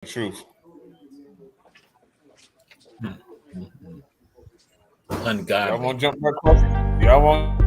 Truth. Ungodly. Y'all want to jump back across? Y'all want?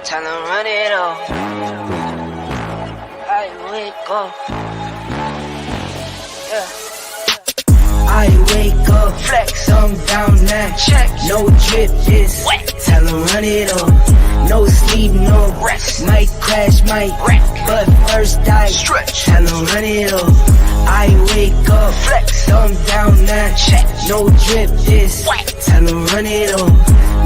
Tell them run it off. I wake up. Yeah. I wake up, flex, I'm down now. Check, no drip, just wet. Tell them run it off. No sleep, no rest. Might crash, might wreck. But first I stretch. Tell them run it off. I wake up, flex, I'm down now. Check, no drip, just wet. Tell them run it off.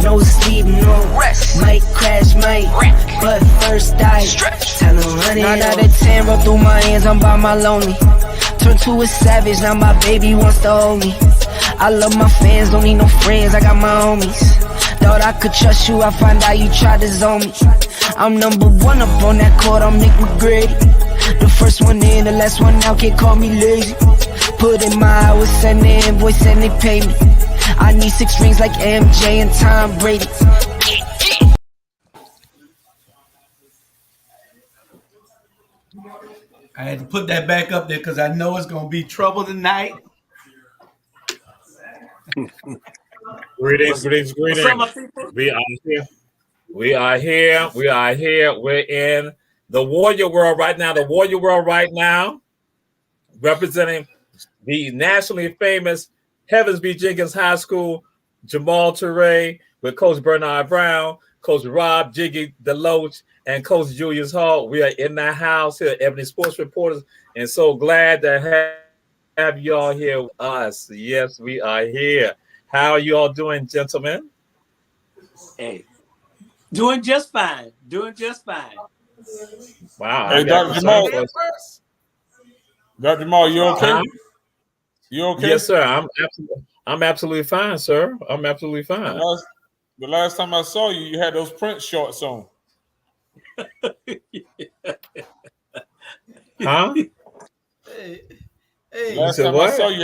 No sleep, no rest. Might crash, might wreck. But first I stretch. Tell them run it off. 9 out of 10 roll through my hands, I'm by my lonely. Turn to a savage, now my baby wants to hold me. I love my fans, don't need no friends, I got my homies. Thought I could trust you, I find out you tried to zone me. I'm number one up on that court, I'm Nick McGrady. The first one in, the last one out, can't call me lazy. Put in my hours, send the invoice and they pay me. I need 6 rings like MJ and Tom Brady. I had to put that back up there because I know it's going to be trouble tonight. Greetings. What's up, my people? We are here. We're in the Warrior World right now. Representing the nationally famous Heavens B. Jenkins High School, Jamal Toure, with Coach Bernard Brown, Coach Rob Jiggy Deloach, and Coach Julius Hall. We are in the house here, Ebony Sports Reporters, and so glad to have you all here with us. Yes, we are here. How are you all doing, gentlemen? Hey, doing just fine. Wow. Hey, Dr. Jamal. Dr. Jamal, you okay? You okay? Yes, sir. I'm absolutely fine, sir. I'm absolutely fine. The last time I saw you, you had those Prince shorts on. Huh? Hey. Last time I saw you,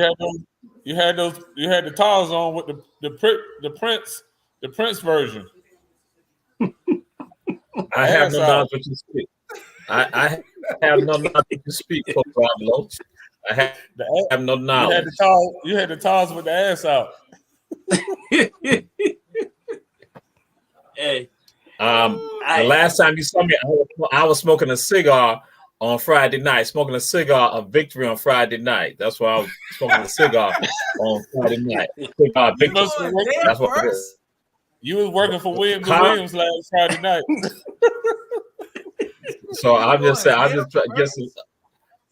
you had the towels on with the Prince version. I have no knowledge what you speak. I have no knowledge to speak, Coach Pablo. I have no knowledge. You had the towels with the ass out. Hey. The last time you saw me, I was smoking a cigar on Friday night, smoking a cigar of victory on Friday night. That's why I was smoking a cigar on Friday night. Victory. That's what it is. You was working for Williams last Friday night. So I'm just saying,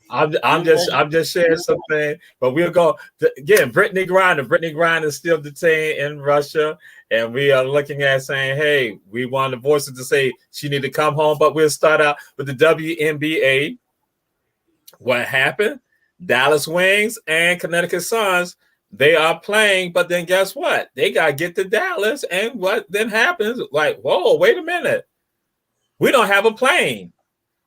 I'm just sharing something. But we'll go again. Brittany Griner is still detained in Russia, and we are looking at saying, hey, we want the voices to say she need to come home. But we'll start out with the WNBA. What happened? Dallas Wings and Connecticut Suns. They are playing, but then guess what? They got to get to Dallas, and what then happens? Like, whoa, wait a minute. We don't have a plane.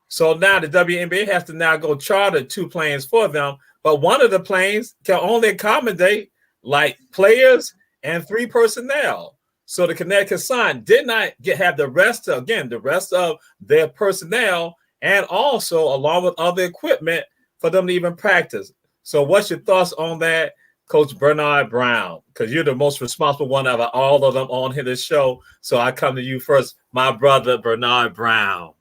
So now the WNBA has to now go charter 2 planes for them, but one of the planes can only accommodate like players and 3 personnel. So the Connecticut Sun did not have the rest of their personnel and also along with other equipment for them to even practice. So what's your thoughts on that, Coach Bernard Brown? Because you're the most responsible one out of all of them on this show. So I come to you first, my brother Bernard Brown.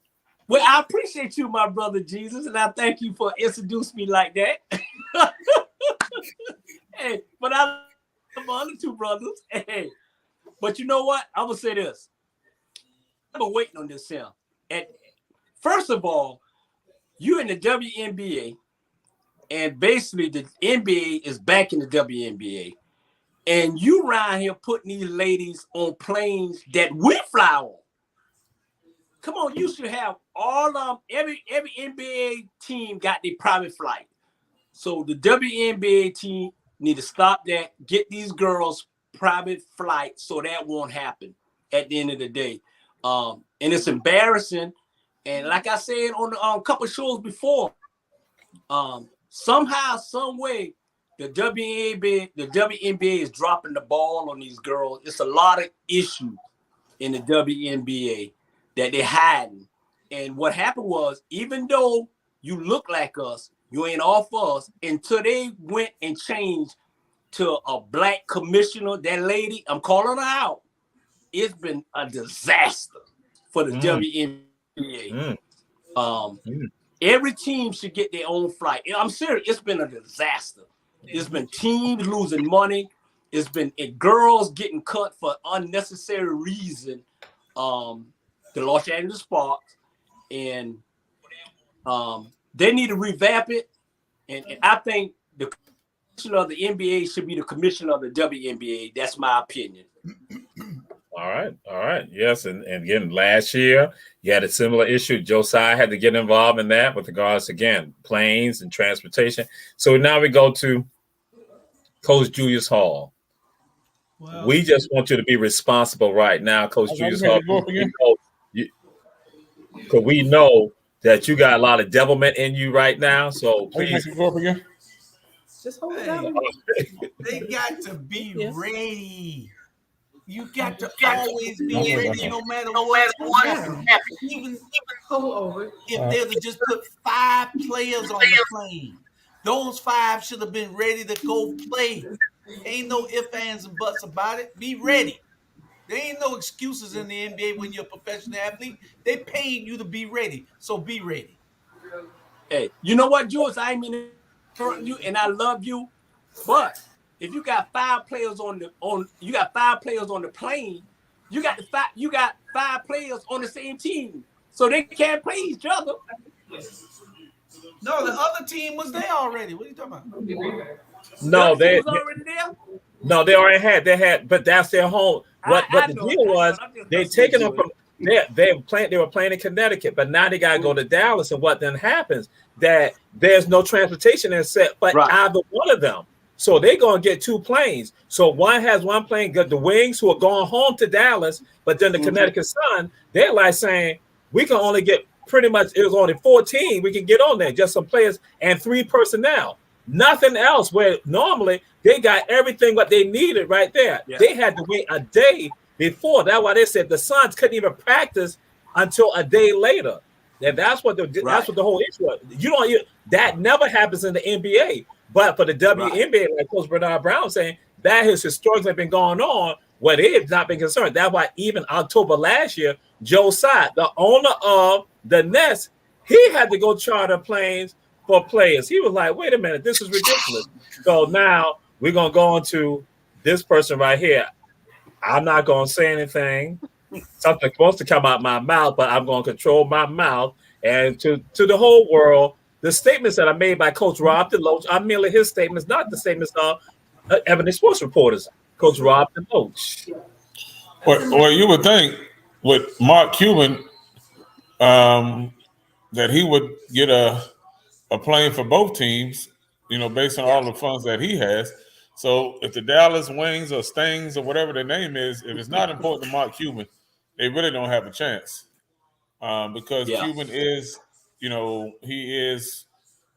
Well, I appreciate you, my brother Jesus, and I thank you for introducing me like that. Hey, but I love my other 2 brothers. Hey, but you know what? I will say this. I've been waiting on this here. And first of all, you in the WNBA, and basically the NBA is back in the WNBA, and you around here putting these ladies on planes that we fly on. Come on, you should have all every NBA team got their private flight. So the WNBA team need to stop that. Get these girls private flight so that won't happen at the end of the day. And it's embarrassing. And like I said on a couple shows before, somehow, some way, the WNBA is dropping the ball on these girls. It's a lot of issues in the WNBA that they're hiding. And what happened was, even though you look like us, you ain't all for us, until they went and changed to a black commissioner. That lady, I'm calling her out. It's been a disaster for the WNBA. Every team should get their own flight. I'm serious. It's been a disaster. It's been teams losing money. It's been girls getting cut for unnecessary reason. The Los Angeles Sparks, and they need to revamp it. And I think the commissioner of the NBA should be the commissioner of the WNBA. That's my opinion. All right. Yes, and again, last year you had a similar issue. Josiah had to get involved in that with regards to, again, planes and transportation. So now we go to Coach Julius Hall. Well, we just want you to be responsible right now, Coach Julius Hall. Because we know that you got a lot of devilment in you right now. So please go up again. Just hold it down. They got to be ready. You got to always be ready, no matter what happens. Even if they would just put 5 players on the plane, those 5 should have been ready to go play. Ain't no ifs, ands, and buts about it. Be ready. There ain't no excuses in the NBA when you're a professional athlete. They paying you to be ready, so be ready. Hey, you know what, Jules? I ain't mean to hurt you, and I love you, but if you got 5 players on the plane, you got 5 players on the same team, so they can't play each other. No, the other team was there already. What are you talking about? No, they was already there. No, they already had, but that's their home. What the deal was, they taken them from they were playing in Connecticut, but now they gotta go to Dallas. And what then happens that there's no transportation in set for either one of them. So they're gonna get 2 planes. So one has one plane, got the Wings who are going home to Dallas, but then the Connecticut Sun, they're like saying we can only get pretty much, it was only 14 we can get on there, just some players and 3 personnel. Nothing else, where normally they got everything what they needed right there. Yeah. They had to wait a day before. That's why they said the Suns couldn't even practice until a day later. And that's what the whole issue was. That never happens in the NBA. But for the WNBA, like Coach Bernard Brown saying, that has historically been going on where they have not been concerned. That's why even October last year, Joe Tsai, the owner of the Nets, he had to go charter planes for players. He was like, wait a minute, this is ridiculous. So now we're going to go on to this person right here. I'm not going to say anything. Something's supposed to come out my mouth, but I'm going to control my mouth. And to the whole world, the statements that are made by Coach Rob DeLoach are merely his statements, not the statements of Ebony sports reporters. Coach Rob DeLoach. Well, you would think with Mark Cuban that he would get a plane for both teams, based on all the funds that he has. So if the Dallas Wings or Stings or whatever their name is, if it's not important to Mark Cuban, they really don't have a chance because Cuban is, he is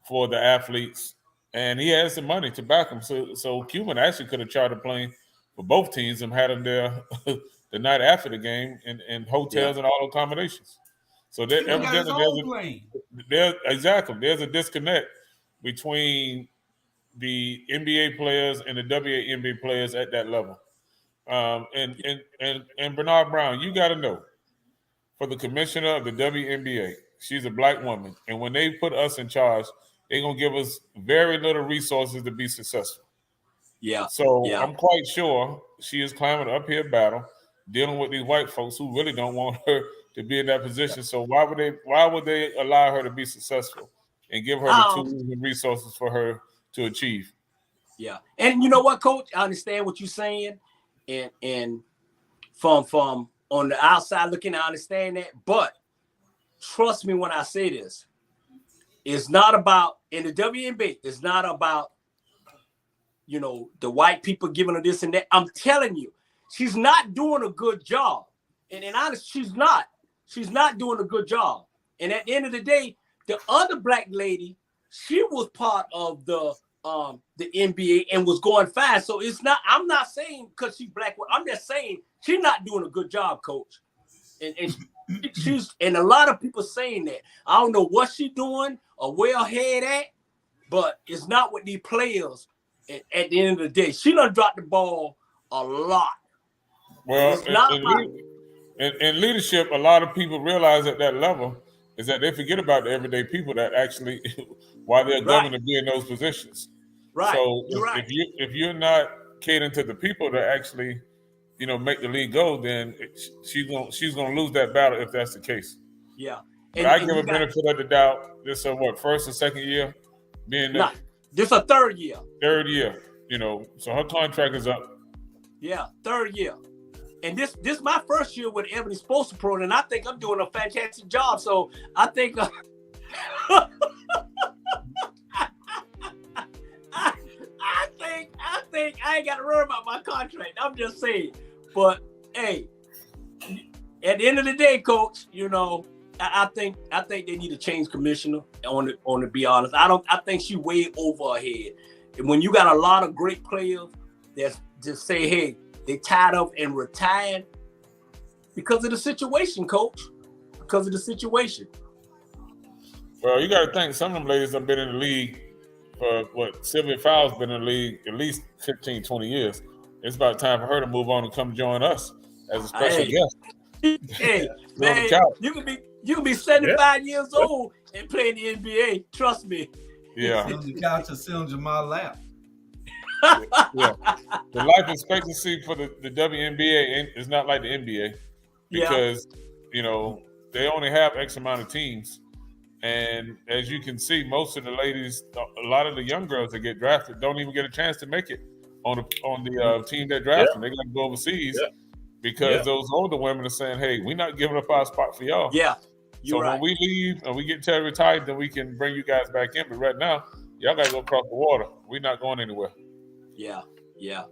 for the athletes and he has the money to back them. So Cuban actually could have chartered a plane for both teams and had them there the night after the game in hotels and all accommodations. So there's a disconnect between the NBA players and the WNBA players at that level. And Bernard Brown, you got to know, for the commissioner of the WNBA, she's a black woman, and when they put us in charge, they're gonna give us very little resources to be successful. I'm quite sure she is climbing an uphill battle, dealing with these white folks who really don't want her to be in that position. So why would they allow her to be successful and give her the tools and resources for her to achieve? Yeah. And you know what, Coach? I understand what you're saying. And from on the outside looking, I understand that. But trust me when I say this. It's not about, in the WNBA, it's not about, you know, the white people giving her this and that. I'm telling you, she's not doing a good job. And honest, she's not. She's not doing a good job. And at the end of the day, the other black lady, she was part of the NBA and was going fast. So it's not, I'm not saying because she's black, I'm just saying she's not doing a good job, coach. And she's, and a lot of people saying that. I don't know what she's doing or where her head at, but it's not with these players at the end of the day. She done dropped the ball a lot. Well, in leadership, a lot of people realize at that level is that they forget about the everyday people that actually, why they're governed to be in those positions. Right. So if you're not catering to the people that actually, you know, make the league go, then she's gonna lose that battle if that's the case. Yeah. But I give her benefit of the doubt. This is first and second year being there. This a third year. Third year, you know, so her contract is up. Yeah, third year. And this my first year with Ebony Sports Pro, and I think I'm doing a fantastic job. So I think I think I ain't got to worry about my contract. I'm just saying. But hey, at the end of the day, coach, you know, I think they need to change commissioner. On to be honest, I think she way over her head. And when you got a lot of great players that just say, hey, they tired of and retired because of the situation, coach. Because of the situation. Well, you got to think some of them ladies have been in the league for Sylvia Fowles been in the league at least 15, 20 years. It's about time for her to move on and come join us as a special guest. Hey, man, you can be 75 years old and play in the NBA. Trust me. Yeah. Sit on the couch or sit on my lap. Yeah. The life expectancy for the WNBA is not like the NBA because, you know, they only have X amount of teams. And as you can see, most of the ladies, a lot of the young girls that get drafted don't even get a chance to make it on the team that drafted them. They got to go overseas because those older women are saying, hey, we're not giving up our spot for y'all. Yeah. So when we leave and we get retired, then we can bring you guys back in. But right now, y'all got to go across the water. We're not going anywhere. Yeah. Yeah.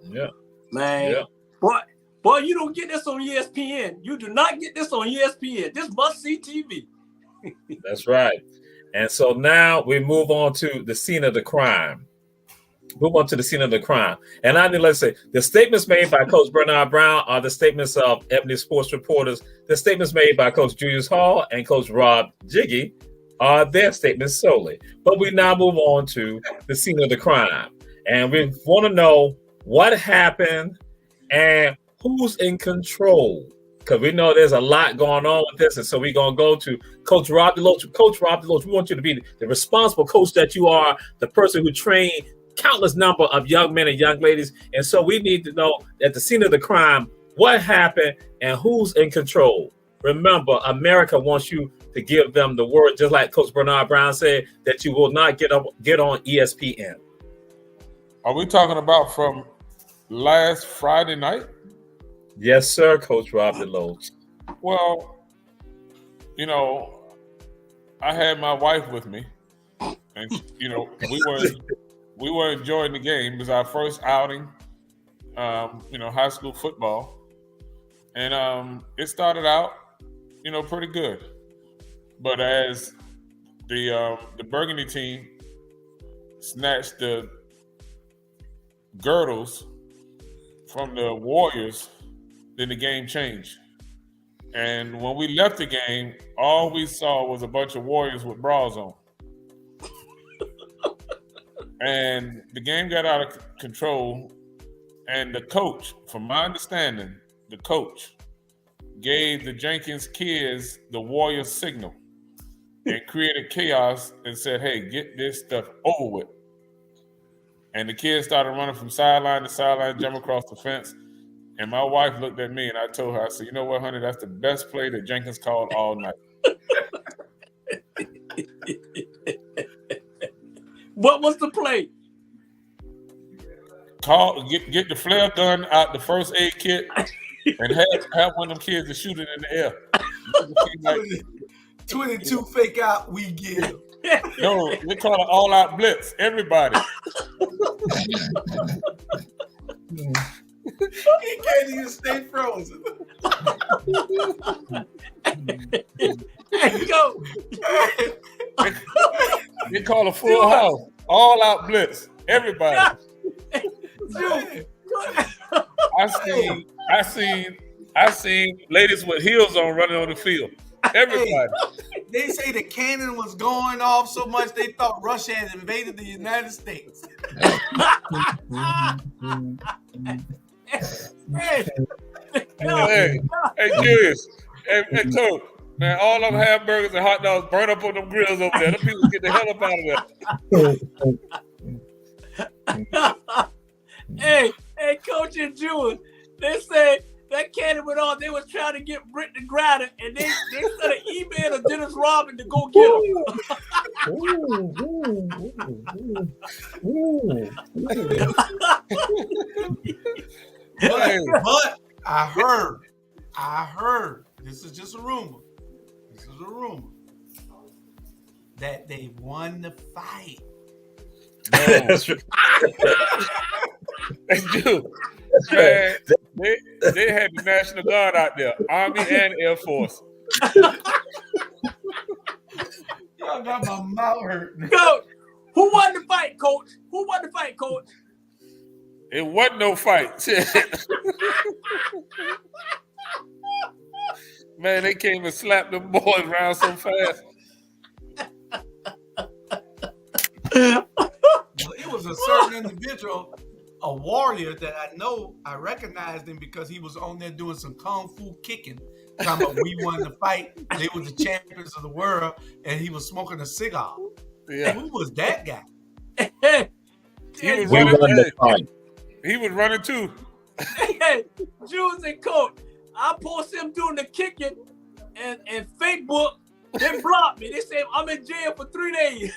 Man. Boy, you don't get this on ESPN. You do not get this on ESPN. This must-see TV. That's right. And so now we move on to the scene of the crime. And I need to say the statements made by Coach Bernard Brown are the statements of Ebony Sports reporters. The statements made by Coach Julius Hall and Coach Rob Jiggy are their statements solely. But we now move on to the scene of the crime. And we want to know what happened and who's in control. Because we know there's a lot going on with this. And so we're going to go to Coach Rob DeLoach. Coach Rob DeLoach, we want you to be the responsible coach that you are, the person who trained countless number of young men and young ladies. And so we need to know at the scene of the crime, what happened and who's in control. Remember, America wants you to give them the word, just like Coach Bernard Brown said, that you will not get on ESPN. Are we talking about from last Friday night? Yes, sir, Coach Rob DeLoach. Well, you know, I had my wife with me, and you know, we were enjoying the game. It was our first outing, you know, high school football, and it started out, you know, pretty good. But as the Burgundy team snatched the girdles from the Warriors, then the game changed. And when we left the game, all we saw was a bunch of Warriors with bras on. And the game got out of control. And the coach, from my understanding, the coach gave the Jenkins kids the Warrior signal and created chaos and said, hey, get this stuff over with. And the kids started running from sideline to sideline, jumping across the fence. And my wife looked at me and I told her, I said, you know what, honey, that's the best play that Jenkins called all night. What was the play? Get the flare gun out the first aid kit and have one of them kids to shoot it in the air. 22 fake out, we give. No, they call it all out blitz. Everybody. He can't even stay frozen. Hey, go. They call a full house. All out blitz. Everybody. I seen ladies with heels on running on the field. Everybody. They say the cannon was going off so much they thought Russia had invaded the United States. Hey, Julius. Hey, Coach. Man, all them hamburgers and hot dogs burn up on them grills over there. Them people get the hell up out of there. Hey, Coach and Jewel, they said that cannon went on. They was trying to get Brittany Griner, and they sent an email to Dennis Rodman to go get him. But I heard, this is just a rumor. This is a rumor that they won the fight. That's right. They do. Man, they had the National Guard out there, Army and Air Force. Y'all got my mouth hurt. Coach, who won the fight, Coach? Who won the fight, Coach? It wasn't no fight. Man, they came and slapped them boys around so fast. It was a certain individual, a warrior that I recognized him because he was on there doing some kung fu kicking. Talking about we won the fight. They were the champions of the world, and he was smoking a cigar. Yeah. Who was that guy? He was We running, won the fight. He was running too. Hey, Jules and Coach, I posted him doing the kicking and Facebook. They blocked me. They said I'm in jail for 3 days.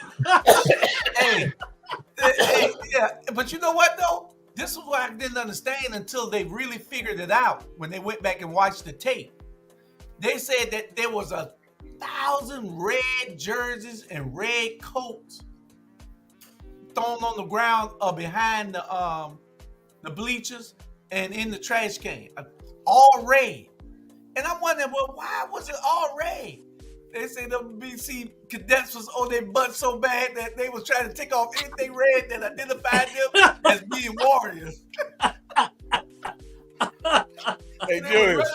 Hey, yeah, but you know what though? This is what I didn't understand until they really figured it out when they went back and watched the tape. They said that there was 1,000 red jerseys and red coats thrown on the ground behind the bleachers and in the trash can, all red. And I'm wondering, well, why was it all red? They say the BC cadets was on their butt so bad that they was trying to take off anything red that identified them as being warriors. Hey, They Julius.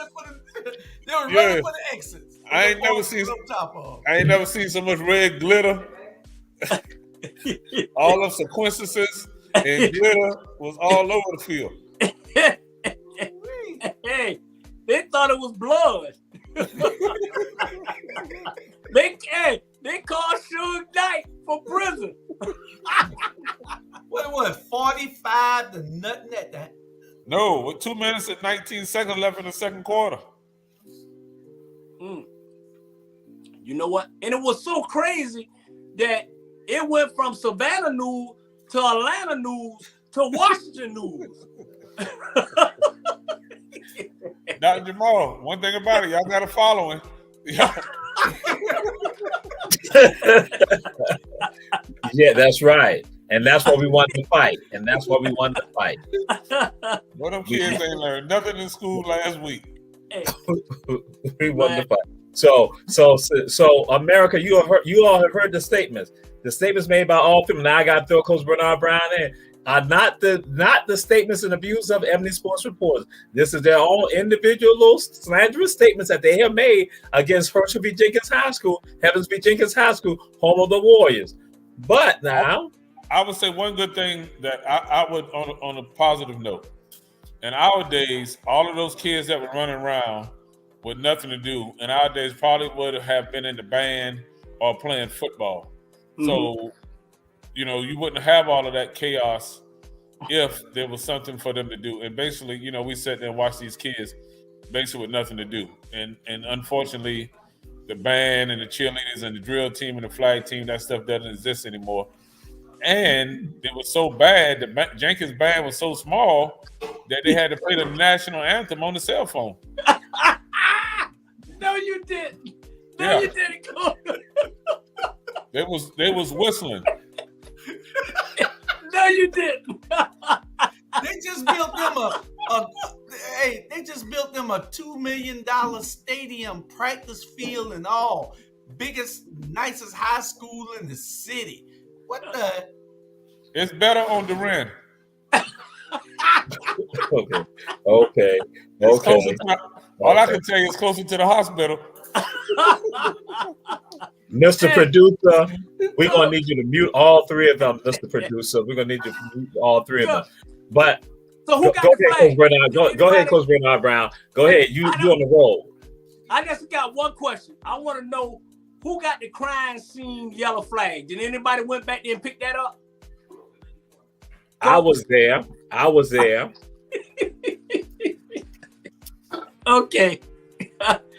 were running for the exits. I ain't never seen so much red glitter. All of sequences and glitter was all over the field. Hey, they thought it was blood. They called Suge Knight for prison. What was it, 45 to nothing at that? No, with 2 minutes and 19 seconds left in the second quarter. You know what? And it was so crazy that it went from Savannah News to Atlanta News to Washington News. Dr. Jamal, one thing about it, y'all got a following. Yeah, that's right. And that's why we won the fight. Well, them kids ain't learned nothing in school last week. We won the fight. So America, you all have heard the statements. The statements made by all people. Now I got to throw Coach Bernard Brown in. Not the statements and abuse of Ebony Sports Reporters. This is their own individual little slanderous statements that they have made against Herschel V. Jenkins High School, Heavens V. Jenkins High School, home of the Warriors. But now, I would say one good thing that I would, on a positive note, in our days, all of those kids that were running around with nothing to do, in our days probably would have been in the band or playing football. Mm-hmm. So, you know, you wouldn't have all of that chaos if there was something for them to do. And basically, you know, we sat there and watched these kids basically with nothing to do. And unfortunately, the band and the cheerleaders and the drill team and the flag team, that stuff doesn't exist anymore. And it was so bad, the Jenkins band was so small that they had to play the national anthem on the cell phone. No, you didn't. No, Yeah. you didn't go. They was whistling. No, you didn't. They just built them they just built them a $2 million stadium, practice field, and all. Biggest, nicest high school in the city. What the? It's better on the Ren. Okay. It's closer to all I can tell you is closer to the hospital. Mr. Producer, we're gonna need you to mute all three of them, Mr. Producer. We're gonna need you to mute all three of them. But so who got go the ahead, flag? Coach Bernard. Go ahead, Coach Bernard Brown. Go ahead. You on the roll. I just got one question. I want to know who got the crime scene yellow flag. Did anybody went back there and pick that up? I was there. Okay.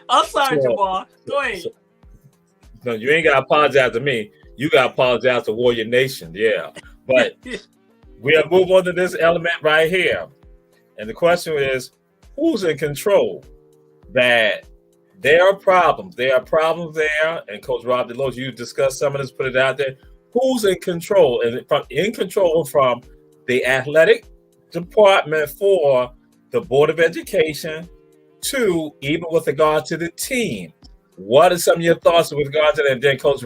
I'm sorry, Jamal. Go ahead. No, you ain't got to apologize to me. You got to apologize to Warrior Nation. Yeah. But we'll move on to this element right here. And the question is, who's in control? That there are problems. There are problems there. And Coach Rob DeLoach, you discussed some of this, put it out there. Who's in control? And in control from the athletic department for the Board of Education to even with regard to the team. What are some of your thoughts with regard to that? And then Coach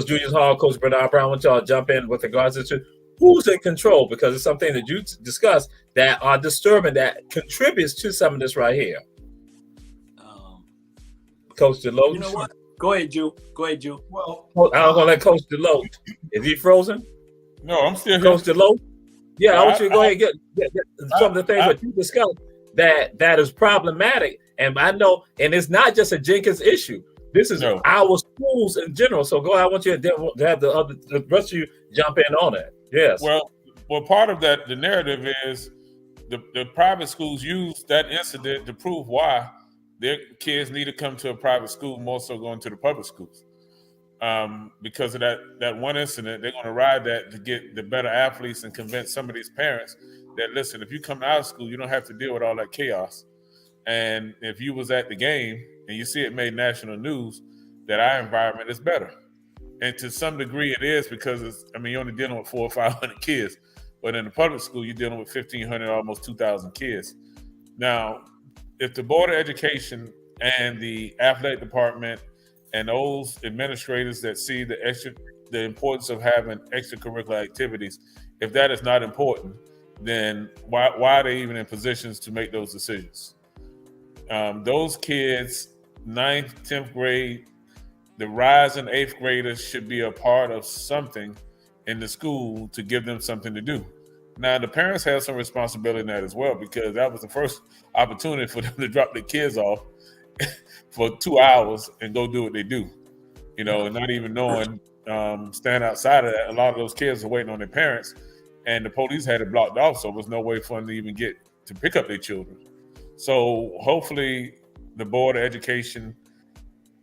Julius Hall, Coach Bernard Brown, I want y'all to jump in with regards to who's in control, because it's something that you discussed that are disturbing, that contributes to some of this right here. Coach DeLoach. You know what? Go ahead, Ju. Well, I'm going to let Coach DeLoach. Is he frozen? No, I'm still here. Coach DeLoach? Yeah, I want you to go ahead and get some of the things that you discussed that is problematic. And I know, and it's not just a Jenkins issue. This is our schools in general. So go ahead. I want you to have the rest of you jump in on it. Yes. Well, part of that, the narrative is the private schools use that incident to prove why their kids need to come to a private school more so going to the public schools. Because of that one incident, they're going to ride that to get the better athletes and convince some of these parents that, listen, if you come out of school, you don't have to deal with all that chaos. And if you was at the game and you see it made national news, that our environment is better. And to some degree it is, because you're only dealing with 400 or 500 kids. But in the public school, you're dealing with 1,500, almost 2,000 kids. Now, if the Board of Education and the athletic department and those administrators that see the importance of having extracurricular activities, if that is not important, then why are they even in positions to make those decisions? Those kids, 9th, 10th grade, the rising 8th graders should be a part of something in the school to give them something to do. Now, the parents have some responsibility in that as well, because that was the first opportunity for them to drop their kids off for 2 hours and go do what they do, and not even knowing, stand outside of that. A lot of those kids are waiting on their parents, and the police had it blocked off, so there was no way for them to even get to pick up their children. So hopefully the Board of Education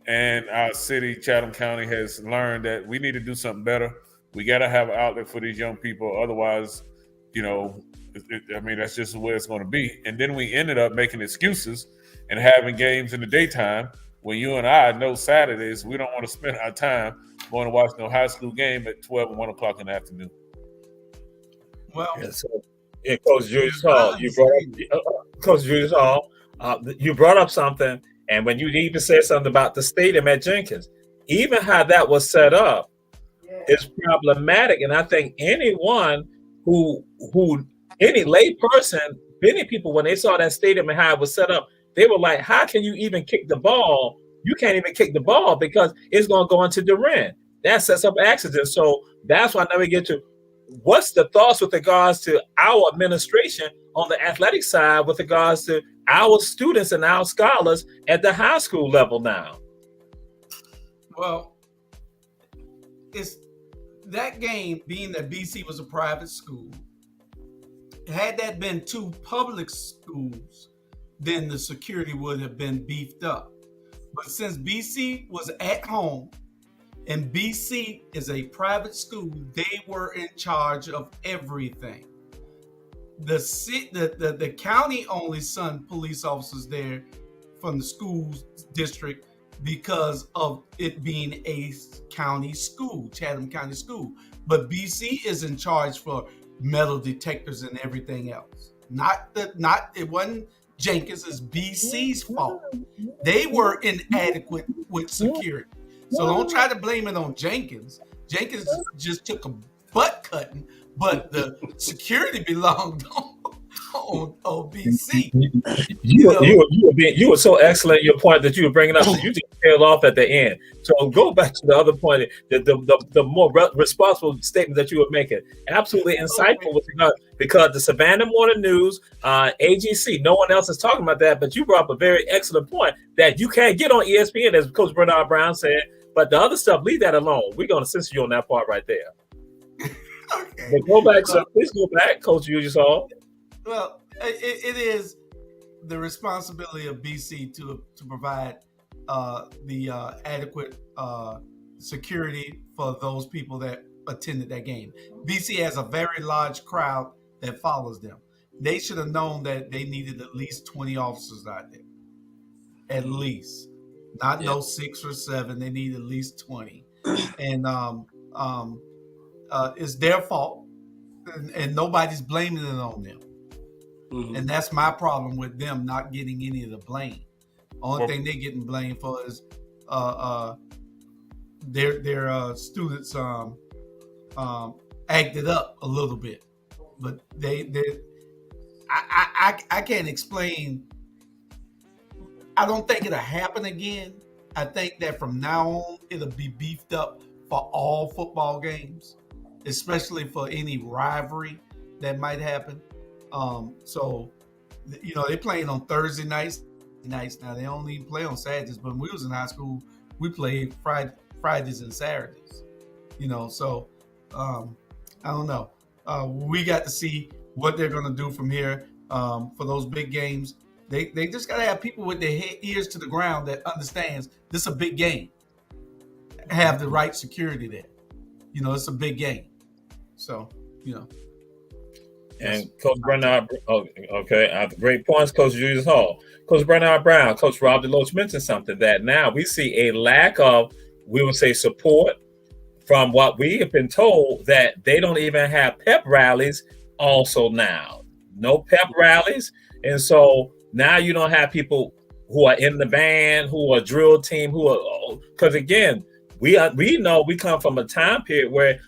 and our city, Chatham County, has learned that we need to do something better. We got to have an outlet for these young people. Otherwise, that's just the way it's going to be. And then we ended up making excuses and having games in the daytime when you and I know Saturdays we don't want to spend our time going to watch no high school game at 12 and 1 o'clock in the afternoon. Well, Coach Julius Hall, you brought up something, and when you even said something about the stadium at Jenkins, even how that was set up is problematic. And I think anyone any lay person, many people, when they saw that stadium and how it was set up, they were like, how can you even kick the ball? You can't even kick the ball because it's going to go into the rim. That sets up accidents. So that's why now we get to what's the thoughts with regards to our administration on the athletic side with regards to our students and our scholars at the high school level now? Well, it's that game, being that BC was a private school, had that been 2 public schools, then the security would have been beefed up. But since BC was at home and BC is a private school, they were in charge of everything. The county only sent police officers there from the school district because of it being a county school, Chatham County School. But BC is in charge for metal detectors and everything else. It wasn't Jenkins, it's BC's fault. They were inadequate with security. So don't try to blame it on Jenkins. Jenkins just took a butt cutting, but the security belonged on BC. You were so excellent in your point that you were bringing up, so you just tailed off at the end. So go back to the other point, the more responsible statement that you were making. Absolutely insightful with regard, because the Savannah Morning News, AGC, no one else is talking about that, but you brought up a very excellent point that you can't get on ESPN, as Coach Bernard Brown said. But the other stuff, leave that alone. We're going to censor you on that part right there. Okay. But go back, so please go back, Coach Ugasol. Well, it is the responsibility of BC to provide the adequate security for those people that attended that game. BC has a very large crowd that follows them. They should have known that they needed at least 20 officers out there. At least. Not no 6 or 7. They need at least 20. And it's their fault. And nobody's blaming it on them. Mm-hmm. And that's my problem with them not getting any of the blame. Only thing they're getting blamed for is their students acted up a little bit, but I can't explain. I don't think it'll happen again. I think that from now on it'll be beefed up for all football games, especially for any rivalry that might happen. So, you know, they're playing on Thursday nights now. They don't even play on Saturdays. But when we was in high school, we played Fridays and Saturdays. You know, so I don't know. We got to see what they're going to do from here for those big games. They just got to have people with their ears to the ground that understands this is a big game. Have the right security there. You know, it's a big game. So, you know. And Coach Bernard, okay, great points, Coach Julius Hall. Coach Bernard Brown, Coach Rob DeLoach mentioned something that now we see a lack of, we would say, support from what we have been told that they don't even have pep rallies also now. No pep rallies. And so now you don't have people who are in the band, who are drill team, who are, because again, we know we come from a time period where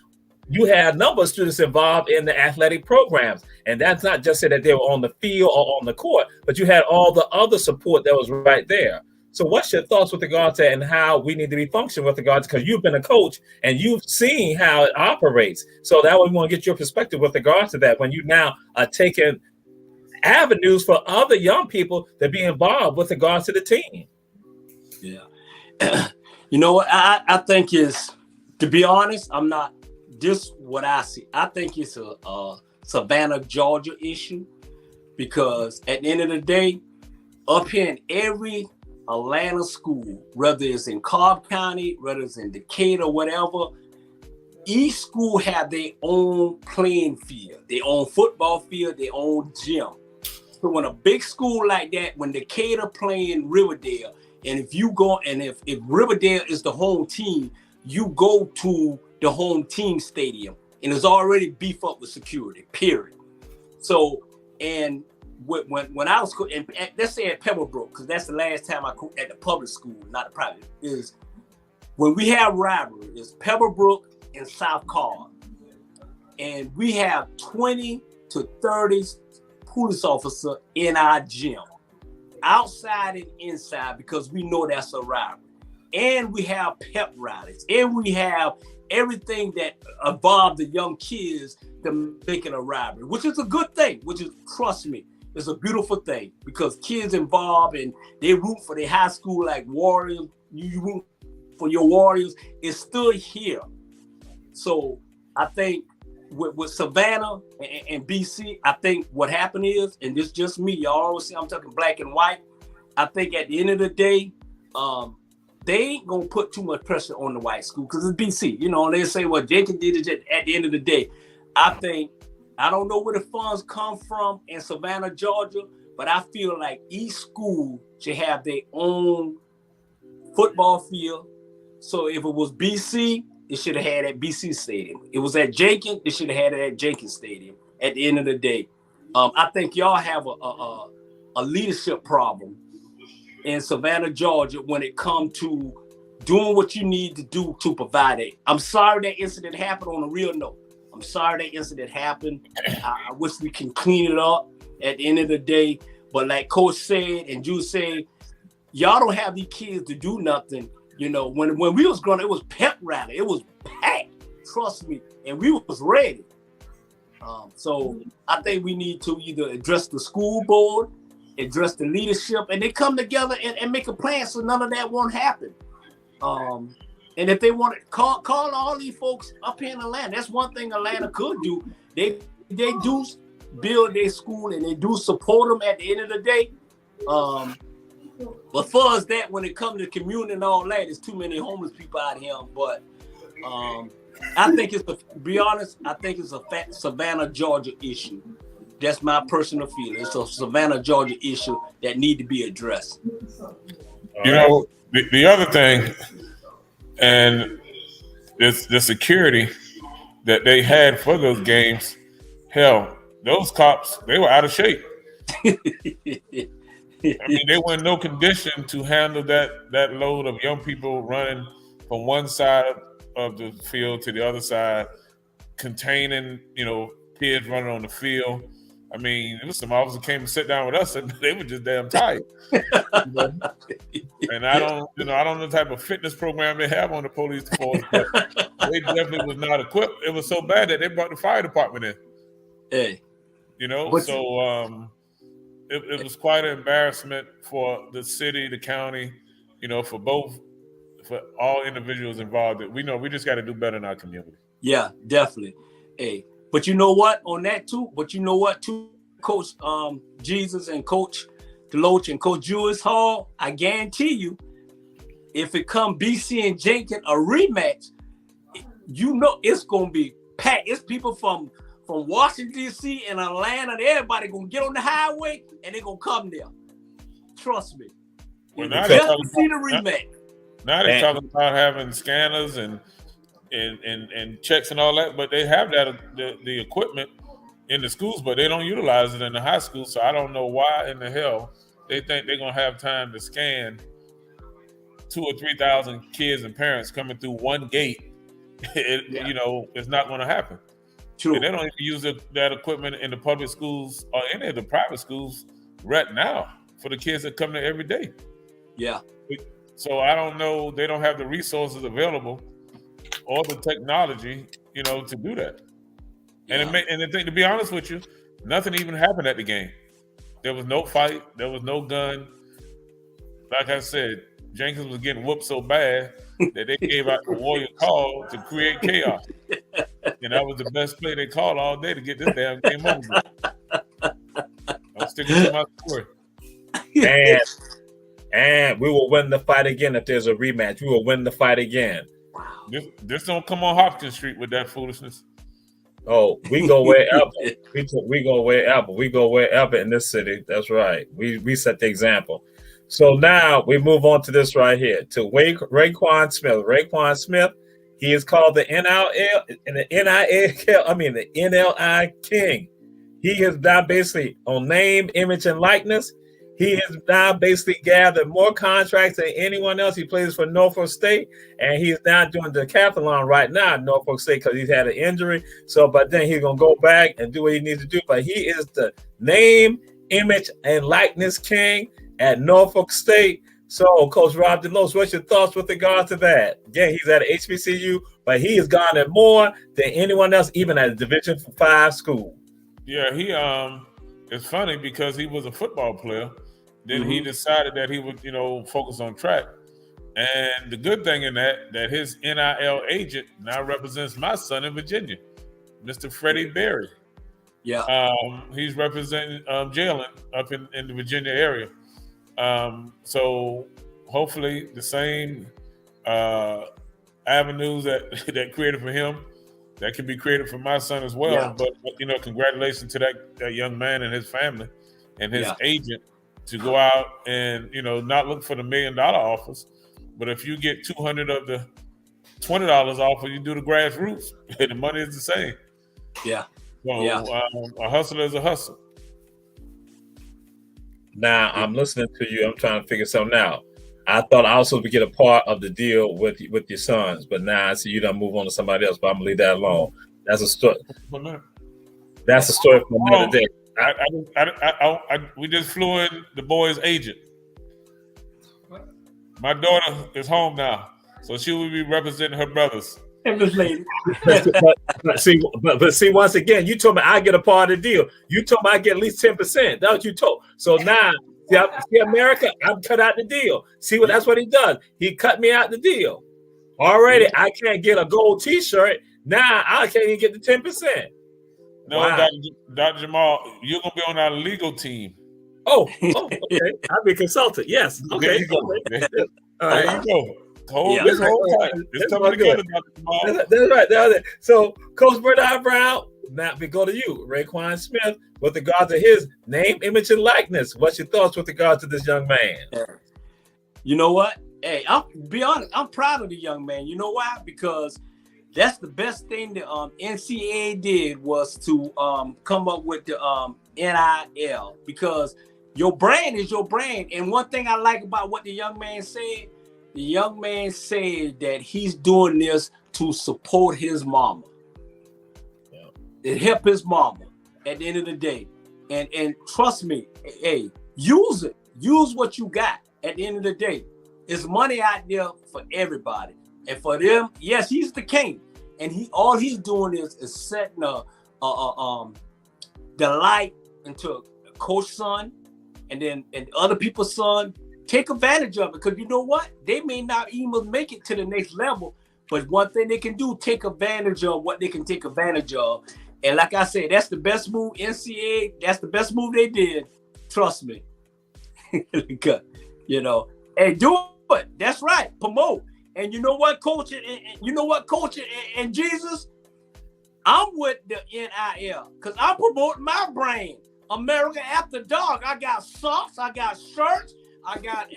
you had a number of students involved in the athletic programs. And that's not just that they were on the field or on the court, but you had all the other support that was right there. So what's your thoughts with regard to and how we need to be functioning with regards, because you've been a coach and you've seen how it operates. So that way we want to get your perspective with regards to that when you now are taking avenues for other young people to be involved with regards to the team. Yeah. You know what I think is, to be honest, I'm not, just what I see. I think it's a Savannah, Georgia issue, because at the end of the day, up here in every Atlanta school, whether it's in Cobb County, whether it's in Decatur, whatever, each school have their own playing field, their own football field, their own gym. So when a big school like that, when Decatur playing Riverdale, and if you go, and if Riverdale is the home team, you go to the home team stadium, and it's already beefed up with security, period. So, and when I was, and let's say at Pebblebrook, because that's the last time I coached at the public school, not the private, is when we have rivalry, it's Pebblebrook and South Cobb. And we have 20 to 30 police officers in our gym, outside and inside, because we know that's a rivalry. And we have pep rallies, and we have everything that involves the young kids to making a rivalry, which is a good thing, which is, trust me, it's a beautiful thing, because kids involved and they root for their high school like Warriors, you root for your Warriors, it's still here. So I think with Savannah and BC, I think what happened is, and this is just me, y'all always see I'm talking black and white, I think at the end of the day, they ain't gonna put too much pressure on the white school because it's BC. You know, they say, well, Jenkins did it at the end of the day. I think, I don't know where the funds come from in Savannah, Georgia, but I feel like each school should have their own football field. So if it was BC, it should have had at BC Stadium. It was at Jenkins, it should have had it at Jenkins Stadium. At the end of the day, I think y'all have a leadership problem in Savannah, Georgia, when it comes to doing what you need to do to provide it. I'm sorry that incident happened. On a real note, I'm sorry that incident happened. I wish we can clean it up at the end of the day. But like Coach said and Jude said, y'all don't have these kids to do nothing. You know, when we was growing up, it was pep rally. It was packed, trust me, and we was ready. So I think we need to either address the school board, address the leadership, and they come together and make a plan so none of that won't happen. And if they want to call all these folks up here in Atlanta, that's one thing Atlanta could do. They do build their school and they do support them at the end of the day. But far as that, when it comes to community and all that, there's too many homeless people out here. But I think to be honest, I think it's a Savannah, Georgia issue. That's my personal feeling. It's a Savannah, Georgia issue that need to be addressed. You know, the other thing, and the security that they had for those games, hell, those cops, they were out of shape. I mean, they were in no condition to handle that load of young people running from one side of the field to the other side, containing, kids running on the field. I mean, there was some officers came and sat down with us, and they were just damn tired. And I don't know the type of fitness program they have on the police force, but they definitely was not equipped. It was so bad that they brought the fire department in. Hey, It was quite an embarrassment for the city, the county, for all individuals involved. We know we just got to do better in our community. Yeah, definitely. Hey, but you know what? On that too. But you know what too, Coach Jesus and Coach Deloach and Coach Julius Hall. I guarantee you, if it come BC and Jenkins a rematch, it's gonna be packed. It's people from Washington, D.C. and Atlanta, everybody gonna get on the highway and they're gonna come there. Trust me. Well, just to see the rematch. Now they're talking about having scanners and checks and all that, but they have that the equipment in the schools, but they don't utilize it in the high school. So I don't know why in the hell they think they're gonna have time to scan 2,000 or 3,000 kids and parents coming through one gate. It's not gonna happen. True. And they don't even use that equipment in the public schools or any of the private schools right now for the kids that come there every day. Yeah. So I don't know. They don't have the resources available or the technology, to do that. Yeah. And the thing, to be honest with you, nothing even happened at the game. There was no fight. There was no gun. Like I said, Jenkins was getting whooped so bad that they gave out the warrior call to create chaos. And that was the best play they called all day to get this damn game over. I'm sticking to my story. And we will win the fight again if there's a rematch. We will win the fight again. This don't come on Hopkins Street with that foolishness. Oh, we go wherever. we go wherever. We go wherever in this city. That's right. We set the example. So now we move on to this right here, to Raekwon Smith. Raekwon Smith, he is called the NLI King. He is now basically on name, image, and likeness. He has now basically gathered more contracts than anyone else. He plays for Norfolk State, and he's now doing the decathlon right now at Norfolk State because he's had an injury. But then he's going to go back and do what he needs to do. But he is the name, image, and likeness king at Norfolk State. So, Coach Rob DeLoach, what's your thoughts with regard to that? Again, he's at HBCU, but he has garnered more than anyone else, even at a Division 5 school. Yeah, he it's funny because he was a football player. Then he decided that he would, focus on track. And the good thing in that his NIL agent now represents my son in Virginia, Mr. Freddie Berry. Yeah. He's representing Jalen up in the Virginia area. So hopefully the same avenues that created for him, that can be created for my son as well. Yeah. But congratulations to that young man and his family and his agent to go out and not look for the $1 million offers, But if you get 200 of the $20 off, when you do the grassroots, the money is the same. Yeah. So Yeah. A hustle is a hustle. Now I'm listening to you. I'm trying to figure something out. I thought I also would get a part of the deal with your sons, but now I see you done move on to somebody else. But I'm gonna leave that alone. That's a story. That's a story for another day. We just flew in the boy's agent. My daughter is home now, so she will be representing her brothers. And this lady. but see, once again, you told me I get a part of the deal. You told me I get at least 10%. That's what you told. So now, see America, I'm cut out the deal. See that's what he does. He cut me out the deal. Already, I can't get a gold T-shirt. Now I can't even get the 10%. No, wow. Dr. Jamal, you're gonna be on our legal team. Oh, okay. I'll be a consultant. Yes. Okay. There you go. Okay. All right. There you go. This whole time. It's coming together, Dr. Jamal. That's right. That's it. So, Coach Bernard Brown, now we go to you, Raekwon Smith, with regard to his name, image, and likeness. What's your thoughts with regard to this young man? You know what? Hey, I'll be honest. I'm proud of the young man. You know why? Because that's the best thing the NCAA did was to come up with the NIL, because your brand is your brand. And one thing I like about what the young man said that he's doing this to support his mama. Yeah. It help his mama at the end of the day. And trust me, hey, use it. Use what you got at the end of the day. There's money out there for everybody. And for them, yes, he's the king. And all he's doing is setting the light into Coach's son and other people's son. Take advantage of it, because you know what? They may not even make it to the next level, but one thing they can do, take advantage of what they can take advantage of. And like I said, that's the best move, NCAA. That's the best move they did. Trust me. You know, and do it. That's right. Promote. And you know what, Coach? And Jesus, I'm with the NIL because I'm promoting my brand, America After Dark. I got socks, I got shirts, I got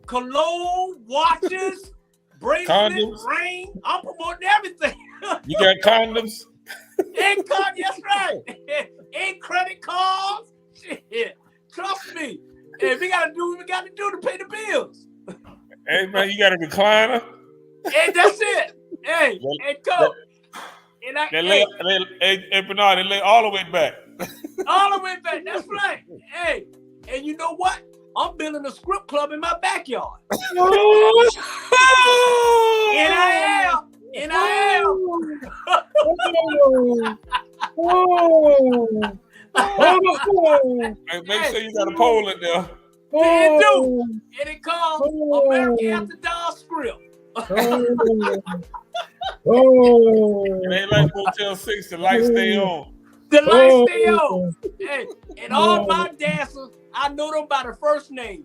cologne, watches, bracelets, ring. I'm promoting everything. You got condoms? And that's right. And credit cards. Shit. Trust me. Hey, we gotta do what we gotta do to pay the bills. Hey man, you got a recliner? And that's it. Hey, Coach. And Bernard, they lay all the way back. All the way back. That's right. Hey, and you know what? I'm building a script club in my backyard. And I am. Hey, make sure you got a pole in there. And do. And it called America After Dark script. It ain't like Motel 6, the lights stay on. The lights stay on. Hey, and all my dancers, I know them by the first name.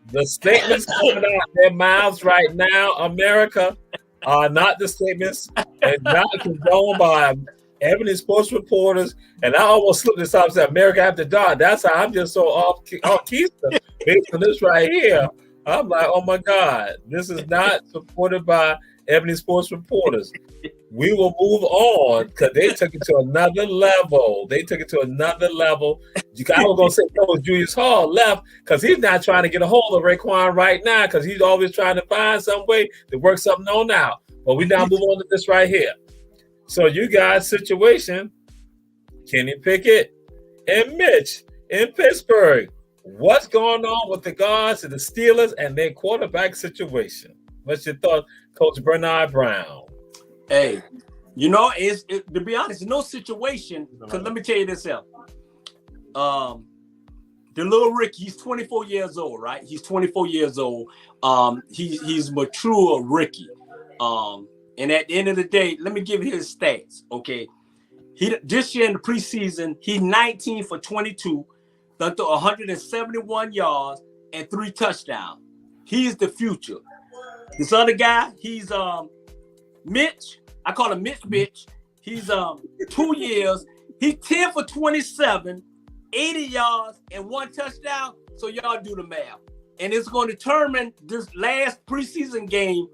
The statements coming out their mouths right now, America, are not the statements and not condoned by Ebony sports reporters. And I almost slipped this out and said America After Dark. That's how I'm just so off keister based on this right here. I'm like, oh my God, this is not supported by Ebony sports reporters. We will move on because they took it to another level. I was going to say Coach Julius Hall left because he's not trying to get a hold of Raekwon right now because he's always trying to find some way to work something on out. But we now move on to this right here. So you guys' situation, Kenny Pickett and Mitch in Pittsburgh. What's going on with the guards and the Steelers and their quarterback situation? What's your thought, Coach Bernard Brown? Hey, you know, to be honest, no situation. Because let me tell you this here. The little Ricky, he's 24 years old, right? He's 24 years old. He's mature Ricky. And at the end of the day, let me give you his stats, okay? This year in the preseason, he's 19 for 22, done through 171 yards and 3 touchdowns. He's the future. This other guy, he's Mitch. I call him Mitch Bitch. He's 2 years. He's 10 for 27, 80 yards and 1 touchdown. So y'all do the math. And it's going to determine this last preseason game.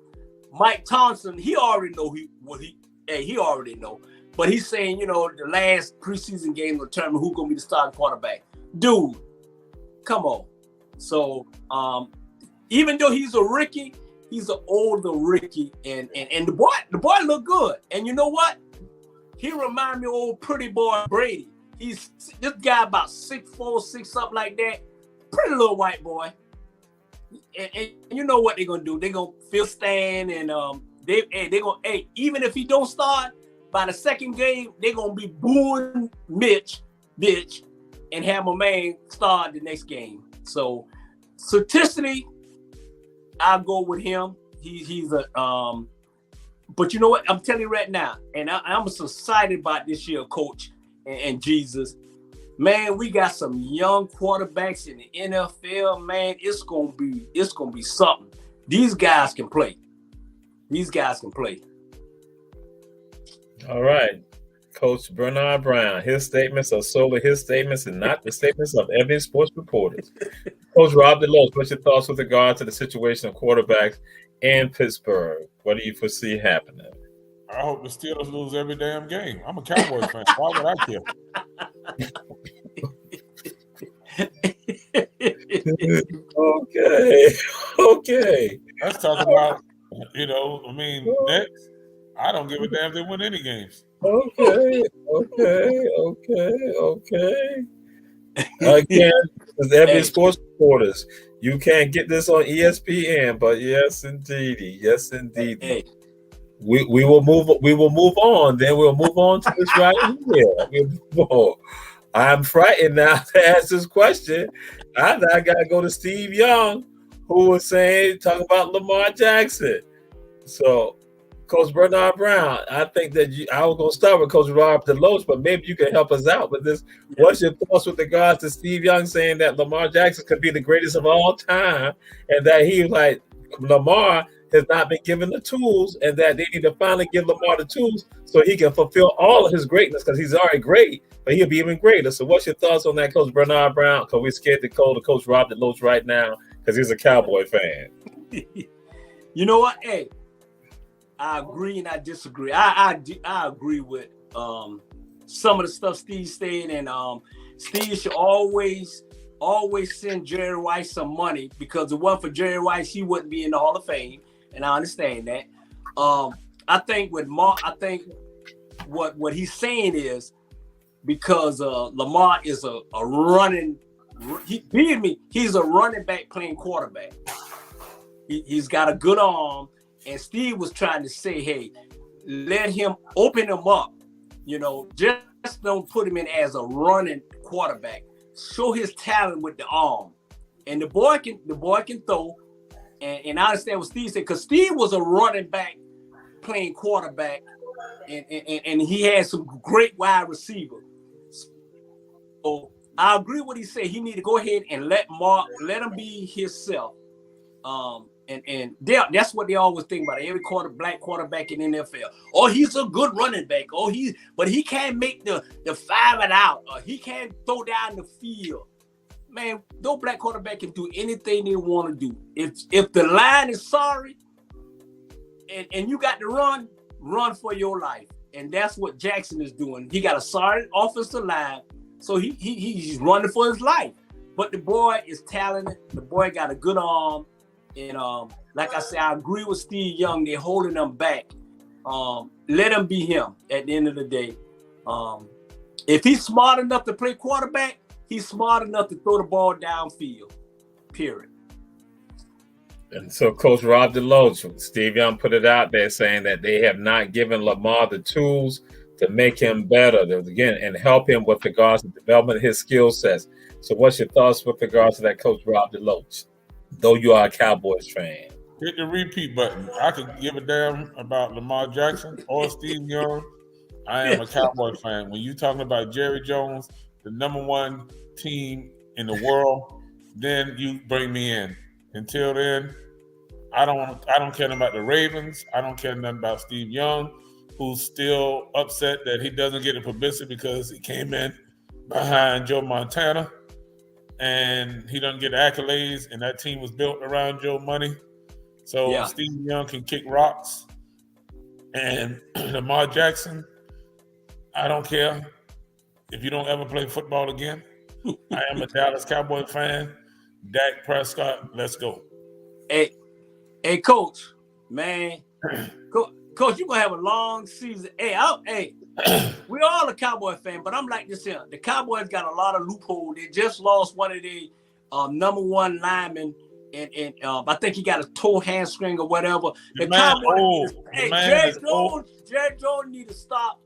Mike Thompson, he already know he already know. But he's saying, you know, the last preseason game will determine who's going to be the starting quarterback. Dude, come on. So even though he's a rookie, he's an older rookie, and the boy look good. And you know what? He remind me of old pretty boy Brady. He's this guy about 6'4", 6 something like that. Pretty little white boy. And you know what they're gonna do? They're gonna fill stand, and they gonna even if he don't start by the second game, they're gonna be booing Mitch, bitch, and have my man start the next game. So statistically, I'll go with him. He's a but you know what? I'm telling you right now, and I'm so excited about this year, Coach and Jesus. Man, we got some young quarterbacks in the NFL. Man, it's gonna be something. These guys can play. All right. Coach Bernard Brown, his statements are solely his statements and not the statements of every sports reporters. Coach Rob DeLoach, what's your thoughts with regard to the situation of quarterbacks in Pittsburgh? What do you foresee happening? I hope the Steelers lose every damn game. I'm a Cowboys fan. Why would I care? Okay. Let's talk about, next. I don't give a damn if they win any games. Okay. Again, as every sports reporters, you can't get this on ESPN, but yes, indeed. Hey. We will move on. Then we'll move on to this right here. I'm frightened now to ask this question. I gotta go to Steve Young, who was talking about Lamar Jackson. So, Coach Bernard Brown, I think that I was gonna start with Coach Rob DeLoach, but maybe you can help us out with this. Yeah. What's your thoughts with regards to Steve Young saying that Lamar Jackson could be the greatest of all time, and that he Lamar has not been given the tools, and that they need to finally give Lamar the tools so he can fulfill all of his greatness, because he's already great, but he'll be even greater. So what's your thoughts on that, Coach Bernard Brown? Because we're scared to call to Coach Rob DeLoach right now because he's a Cowboy fan. You know what? Hey, I agree and I disagree. I agree with some of the stuff Steve said, and Steve should always send Jerry Rice some money, because if it wasn't for Jerry Rice, he wouldn't be in the Hall of Fame, and I understand that. I think with Mark, what he's saying is because Lamar is a running, he's a running back playing quarterback. He's got a good arm, and Steve was trying to say, hey, let him open him up. Just don't put him in as a running quarterback. Show his talent with the arm, and the boy can throw. And I understand what Steve said, because Steve was a running back playing quarterback, and he had some great wide receiver. So I agree with what he said. He need to go ahead and let him be himself. And that's what they always think about every black quarterback in the NFL. Oh, he's a good running back. But he can't make the 5 and out. Or he can't throw down the field. Man, no black quarterback can do anything they want to do. If the line is sorry, and you got to run for your life. And that's what Jackson is doing. He got a sorry offensive line, so he's running for his life. But the boy is talented. The boy got a good arm. And like I said, I agree with Steve Young. They're holding him back. Let him be him at the end of the day. If he's smart enough to play quarterback, he's smart enough to throw the ball downfield. Period. And so Coach Rob DeLoach, Steve Young put it out there saying that they have not given Lamar the tools to make him better, and help him with regards to development of his skill sets. So what's your thoughts with regards to that, Coach Rob DeLoach? Though you are a Cowboys fan. Hit the repeat button. I could give a damn about Lamar Jackson or Steve Young. I am a Cowboy fan. When you're talking about Jerry Jones, the number one team in the world, then you bring me in. Until then, I don't care nothing about the Ravens. I don't care nothing about Steve Young, who's still upset that he doesn't get the publicity because he came in behind Joe Montana, and he doesn't get accolades, and that team was built around Joe Money. So Steve Young can kick rocks. And Lamar Jackson, I don't care if you don't ever play football again. I am a Dallas Cowboy fan. Dak Prescott, let's go. Hey, Coach, man. Coach, you're going to have a long season. Hey, we're all a Cowboy fan, but I'm like this here. The Cowboys got a lot of loopholes. They just lost one of the number one linemen, and I think he got a toe hamstring or whatever. The Cowboys, Jerry Jones need to stop.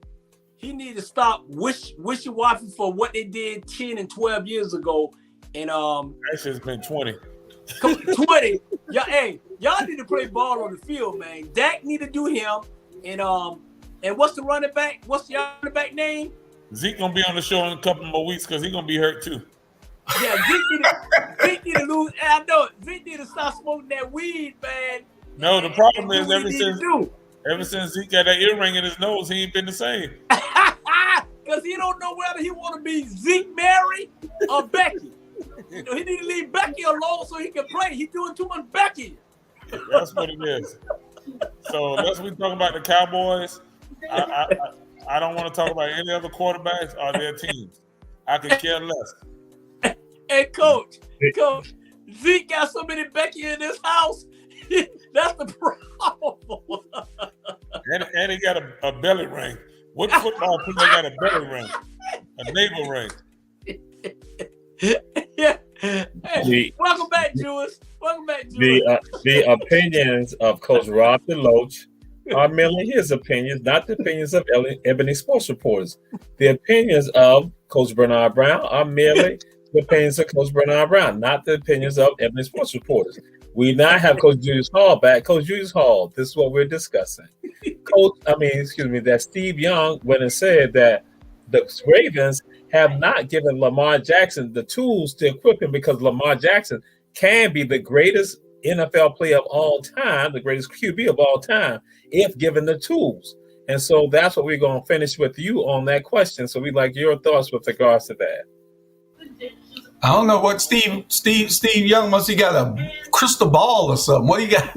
He need to stop wishy-washy for what they did 10 and 12 years ago. And actually, it's been 20. 20. Y'all need to play ball on the field, man. Dak need to do him. And what's the running back? What's the running back name? Zeke gonna be on the show in a couple more weeks because he's gonna be hurt too. Yeah, Zeke need to lose. I know Zeke need to stop smoking that weed, man. No, the problem is ever since Zeke got that earring in his nose, he ain't been the same. Because he don't know whether he want to be Zeke Mary or Becky. He need to leave Becky alone so he can play. He's doing too much Becky. That's what it is. So let's be talking about the Cowboys. I don't want to talk about any other quarterbacks or their teams. I could care less. Hey, Coach, Zeke got so many Becky in this house. That's the problem. And he got a belly ring. What football player got a belly ring? A navel ring. Yeah. Hey, welcome back, Jules. The opinions of Coach Rob DeLoach are merely his opinions, not the opinions of Ebony Sports Reporters. The opinions of Coach Bernard Brown are merely the opinions of Coach Bernard Brown, not the opinions of Ebony Sports Reporters. We now have Coach Julius Hall back. Coach Julius Hall, this is what we're discussing. That Steve Young went and said that the Ravens have not given Lamar Jackson the tools to equip him because Lamar Jackson can be the greatest NFL player of all time, the greatest QB of all time, if given the tools. And so that's what we're going to finish with you on that question. So we'd like your thoughts with regards to that. I don't know what Steve Young must he got a crystal ball or something. What he got?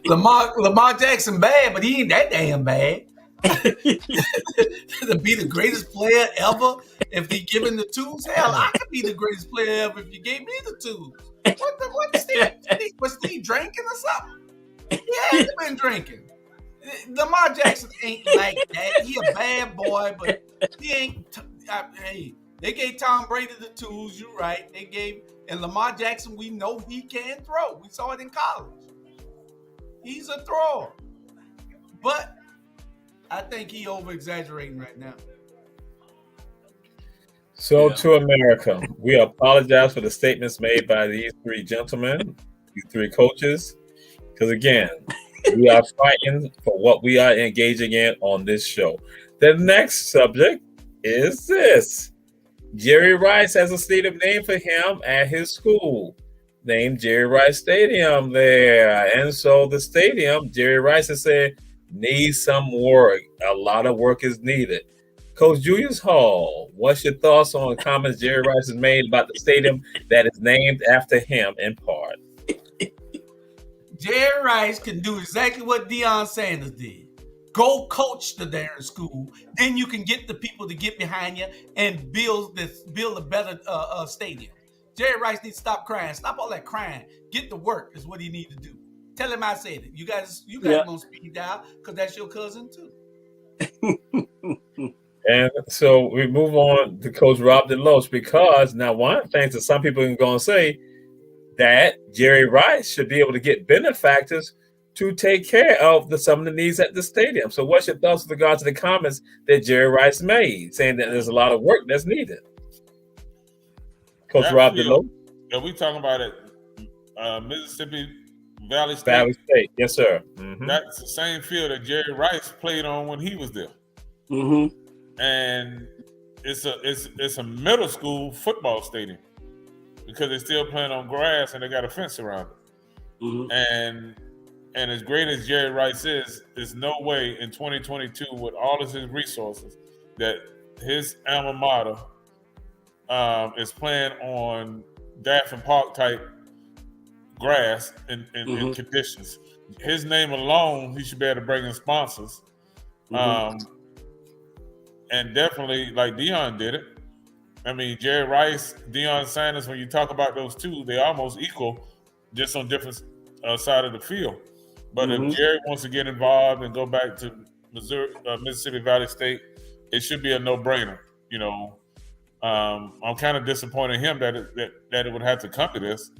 Lamar Jackson bad, but he ain't that damn bad. To be the greatest player ever if he given the tools. Hell, I could be the greatest player ever if you gave me the tools. What was Steve drinking or something? Yeah, he's been drinking. Lamar Jackson ain't like that. He a bad boy, but he ain't. They gave Tom Brady the tools. You're right. And Lamar Jackson, we know he can throw. We saw it in college. He's a thrower. But I think he over-exaggerating right now. So to America, we apologize for the statements made by these three gentlemen, these three coaches, because again, we are fighting for what we are engaging in on this show. The next subject is this. Jerry Rice has a stadium named for him at his school, named Jerry Rice Stadium there. And so the stadium, Jerry Rice has said, needs some work. A lot of work is needed. Coach Julius Hall, what's your thoughts on comments Jerry Rice has made about the stadium that is named after him in part? Jerry Rice can do exactly what Deion Sanders did. Go coach the darn school. Then you can get the people to get behind you and build a better stadium. Jerry Rice needs to stop crying. Stop all that crying. Get to work is what he needs to do. Tell him I said it. You guys gonna speed dial because that's your cousin too. And so we move on to Coach Rob DeLoach because now one of the things that some people are going to say that Jerry Rice should be able to get benefactors to take care of some of the needs at the stadium. So what's your thoughts with regard to the comments that Jerry Rice made, saying that there's a lot of work that's needed? Coach Rob DeLoach? Yeah, we talking about it. Mississippi Valley State. Valley State, yes, sir. Mm-hmm. That's the same field that Jerry Rice played on when he was there. Mm-hmm. And it's a middle school football stadium because they're still playing on grass and they got a fence around it. Mm-hmm. And as great as Jerry Rice is, there's no way in 2022 with all of his resources that his alma mater is playing on Daffin Park type grass in conditions. His name alone, he should be able to bring in sponsors. And definitely like Deion did it. I mean, Jerry Rice, Deion Sanders, when you talk about those two, they're almost equal, just on different side of the field. But if Jerry wants to get involved and go back to Mississippi Valley State, it should be a no-brainer. You know, I'm kind of disappointed in him that it would have to come to this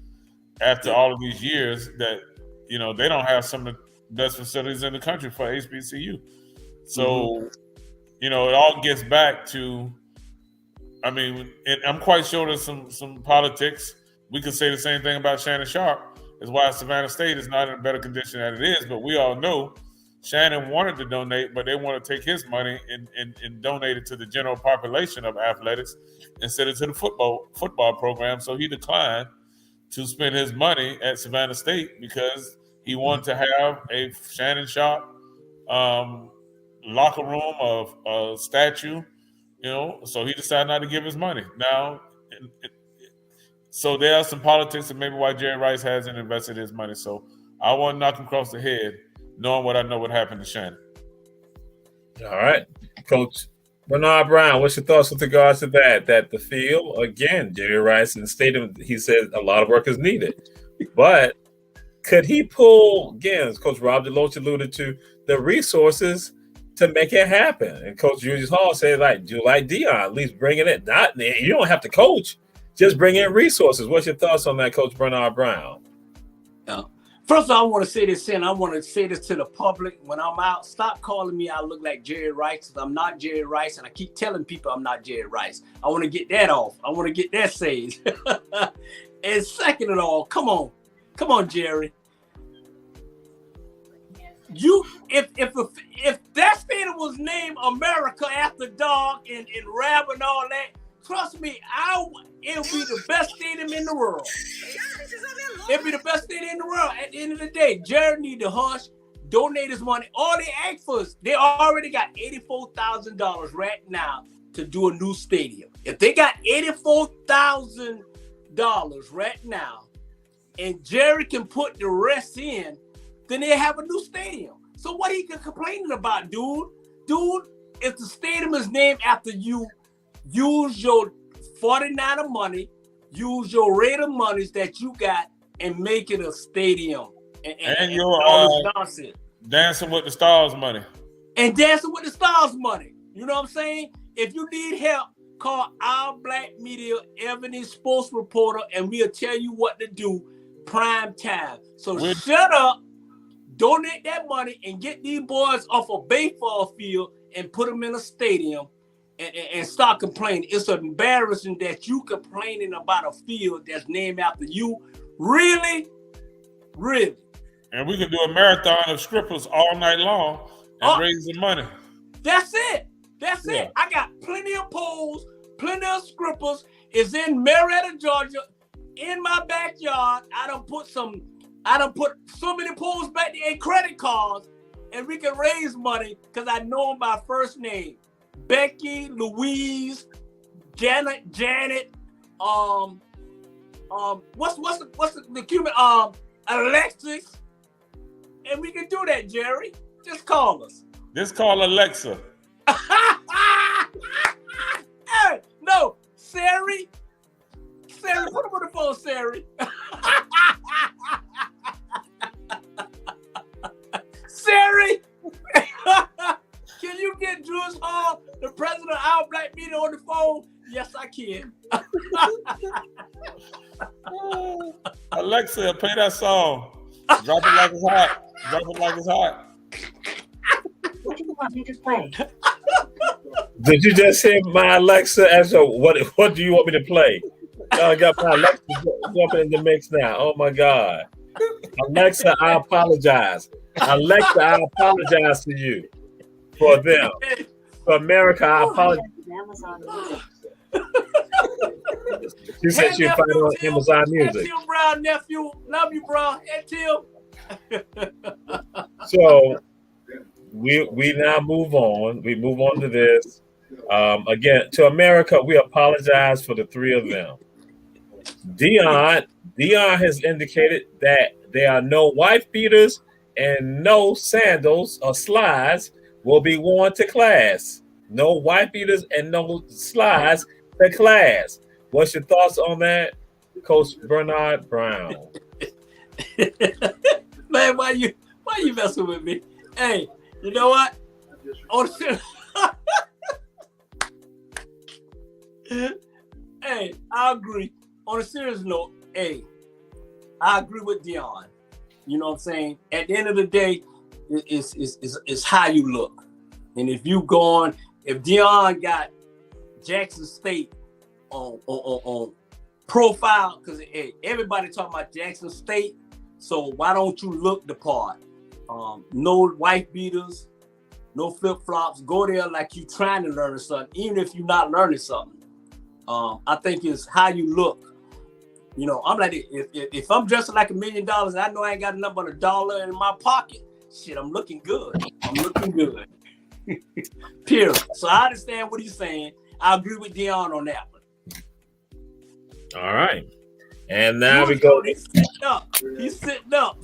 after all of these years that, you know, they don't have some of the best facilities in the country for HBCU. So, you know, it all gets back to, I mean, I'm quite sure there's some politics. We could say the same thing about Shannon Sharp. Is why Savannah State is not in a better condition than it is. But we all know Shannon wanted to donate, but they want to take his money and donate it to the general population of athletics instead of to the football program. So he declined to spend his money at Savannah State because he wanted to have a Shannon Sharp locker room of a statue, you know. So he decided not to give his money. Now, so there are some politics and maybe why Jerry Rice hasn't invested his money. So I want to knock him across the head, knowing what I know what happened to Shannon. All right. Coach Bernard Brown, what's your thoughts with regards to that? That the field, again, Jerry Rice in the stadium, he said a lot of work is needed. But could he pull, again, as Coach Rob DeLoach alluded to, the resources to make it happen? And Coach Julius Hall said, like, do like Deion, at least bring it in. Not, you don't have to coach. Just bring in resources. What's your thoughts on that, Coach Bernard Brown? First of all, I want to say this, and I want to say this to the public. When I'm out, stop calling me I look like Jerry Rice. I'm not Jerry Rice, and I keep telling people I'm not Jerry Rice. I want to get that off. I want to get that saved. And second of all, come on, Jerry. If that stadium was named America After Dark and rap and all that, trust me, it'll be the best stadium in the world. It'll be the best stadium in the world. At the end of the day, Jerry need to hush, donate his money. All they ask for is, they already got $84,000 right now to do a new stadium. If they got $84,000 right now, and Jerry can put the rest in, then they have a new stadium. So what he complaining about, dude? Dude, if the stadium is named after you, use your 49er money, use your Raider monies that you got, and make it a stadium. And your Dancing with the Stars money. And Dancing with the Stars money. You know what I'm saying? If you need help, call Our Black Media, Ebony Sports Reporter, and we'll tell you what to do prime time. So shut up, donate that money, and get these boys off a baseball field and put them in a stadium. And start complaining. It's embarrassing that you complaining about a field that's named after you. Really? Really? And we can do a marathon of strippers all night long and raise the money. That's it. That's it. I got plenty of poles, plenty of strippers. It's in Marietta, Georgia, in my backyard. I done put so many poles back there in credit cards, and we can raise money because I know them by first name. Becky, Louise, Janet, what's the Cuban, Alexis, and we can do that, Jerry. Just call us. Just call Alexa. Hey, no, Siri, put him on the phone, Siri. Siri. Can you get Julius Hall, the president of Our Black Media, on the phone? Yes, I can. Alexa, play that song. Drop it like it's hot. Drop it like it's hot. What do you want me to play? Did you just hear my Alexa as a what do you want me to play? I got my Alexa jumping in the mix now. Oh my God. Alexa, I apologize. Alexa, I apologize to you. For them. For America, I apologize. She said she'd find it on Amazon Music. Tim Brown, nephew. Love you, bro. Hey, Tim. So we now move on. We move on to this. Again, to America, we apologize for the three of them. Dion has indicated that there are no wife beaters and no sandals or slides will be worn to class. No wife beaters and no slides to class. What's your thoughts on that, Coach Bernard Brown? Man, why you messing with me? Hey, you know what? Hey, I agree. On a serious note, hey, I agree with Dion. You know what I'm saying? At the end of the day, it's how you look. And if Dion got Jackson State on profile, because hey, everybody talking about Jackson State, so why don't you look the part? No wife beaters, no flip-flops. Go there like you trying to learn something, even if you're not learning something. I think it's how you look. You know, I'm like, if I'm dressed like $1 million and I know I ain't got nothing but $1 in my pocket, shit, I'm looking good. Period. So I understand what he's saying. I agree with Dion on that one. All right. And now we go. He's sitting up.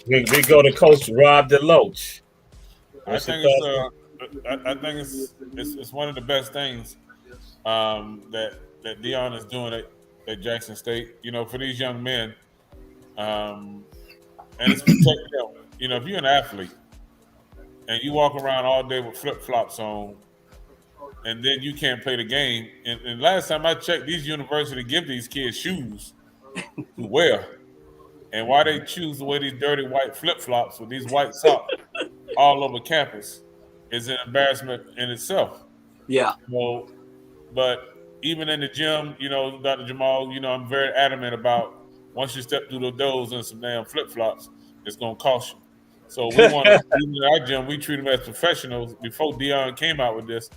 we go to Coach Rob DeLoach. I think it's one of the best things that Dion is doing at Jackson State. You know, for these young men, and it's protecting them. You know, if you're an athlete and you walk around all day with flip flops on, and then you can't play the game. And last time I checked, these universities give these kids shoes to wear. And why they choose to wear these dirty white flip-flops with these white socks all over campus is an embarrassment in itself. Yeah. So, but even in the gym, you know, Dr. Jamal, you know, I'm very adamant about once you step through the doors in some damn flip-flops, it's going to cost you. So we want to, even in our gym, we treat them as professionals before Dion came out with this.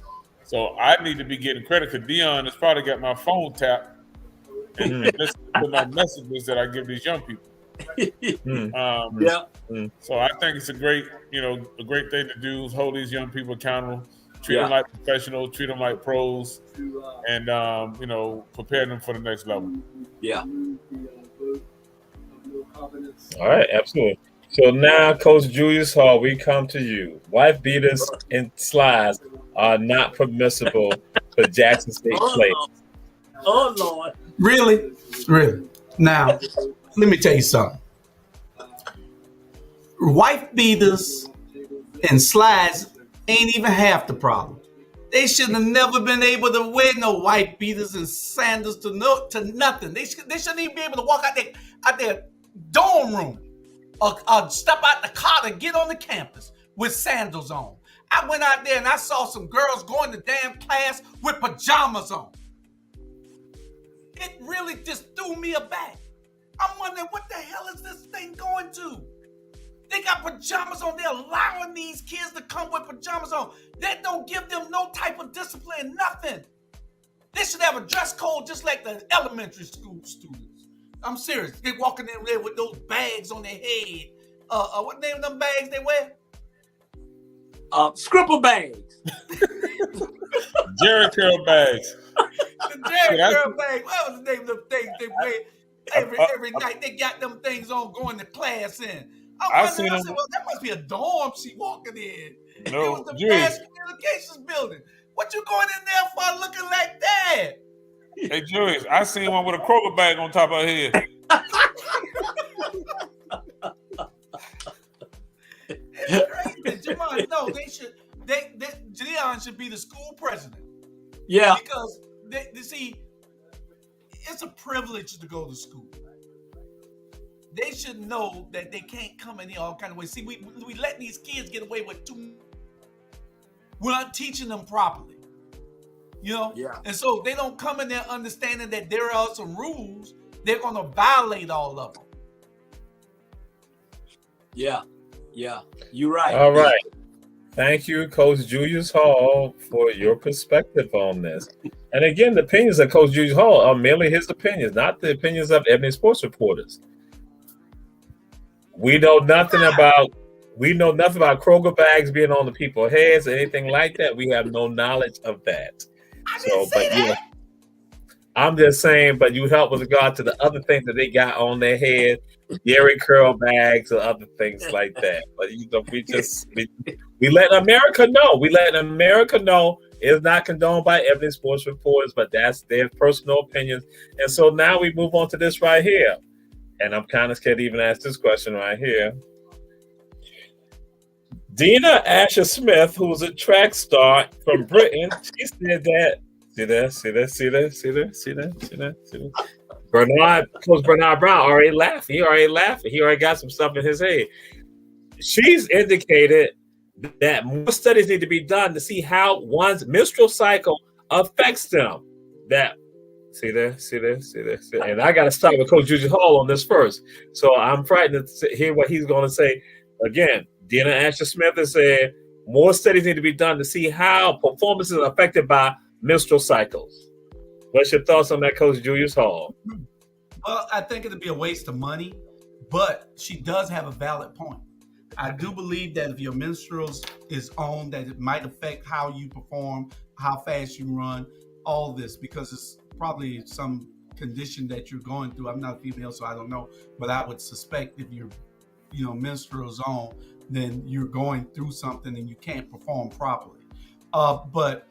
So I need to be getting credit because Dion has probably got my phone tapped and listen to my messages that I give these young people. So I think it's a great thing to do is hold these young people accountable, treat them like professionals, treat them like pros, and prepare them for the next level. Yeah. All right, absolutely. So now, Coach Julius Hall, we come to you. Wife beaters and slides are not permissible for Jackson State players. Oh, Lord. Really? Now, let me tell you something. Wife beaters and slides ain't even half the problem. They should have never been able to wear no wife beaters and sandals to nothing. They shouldn't even be able to walk out their dorm room or step out the car to get on the campus with sandals on. I went out there and I saw some girls going to damn class with pajamas on. It really just threw me aback. I'm wondering what the hell is this thing going to? They got pajamas on. They're allowing these kids to come with pajamas on. That don't give them no type of discipline, nothing. They should have a dress code just like the elementary school students. I'm serious. They walking in there with those bags on their head. What name of them bags they wear? Scribble bags. Jerry curl bags. The Jerry curl bags. What was the name of them things they wear every night? They got them things on going to class in. I said, well, that must be a dorm she walking in. No, it was the mass communications building. What you going in there for looking like that? Hey, Julius, I seen one with a Kroger bag on top of her head. It's crazy. Jamal, no, Dion should be the school president. Yeah. Because, they see, it's a privilege to go to school. They should know that they can't come in here all kind of ways. See, we let these kids get away with too. We're not teaching them properly. You know? Yeah. And so they don't come in there understanding that there are some rules. They're going to violate all of them. Yeah. You're right. All right. Thank you, Coach Julius Hall, for your perspective on this. And again, the opinions of Coach Julius Hall are merely his opinions, not the opinions of Ebony Sports Reporters. We know nothing about We know nothing about Kroger bags being on the people's heads or anything like that. We have no knowledge of that. I'm just saying, but you help with regard to the other things that they got on their head, dairy curl bags or other things like that. But we let America know. We let America know it's not condoned by Ebony Sports Reporters, but that's their personal opinions. And so now we move on to this right here. And I'm kind of scared to even ask this question right here. Dina Asher Smith, who's a track star from Britain, she said that. See that? Coach Bernard Brown already laughing. He already got some stuff in his head. She's indicated that more studies need to be done to see how one's menstrual cycle affects them. See that? And I got to start with Coach Juju Hall on this first. So I'm frightened to hear what he's going to say. Again, Dina Asher Smith has said more studies need to be done to see how performance is affected by menstrual cycles. What's your thoughts on that, Coach Julius Hall? Well, I think it'd be a waste of money, but she does have a valid point. I do believe that if your menstruals is on, that it might affect how you perform, how fast you run, all this, because it's probably some condition that you're going through. I'm not a female, so I don't know, but I would suspect if you're, menstruals on, then you're going through something and you can't perform properly. But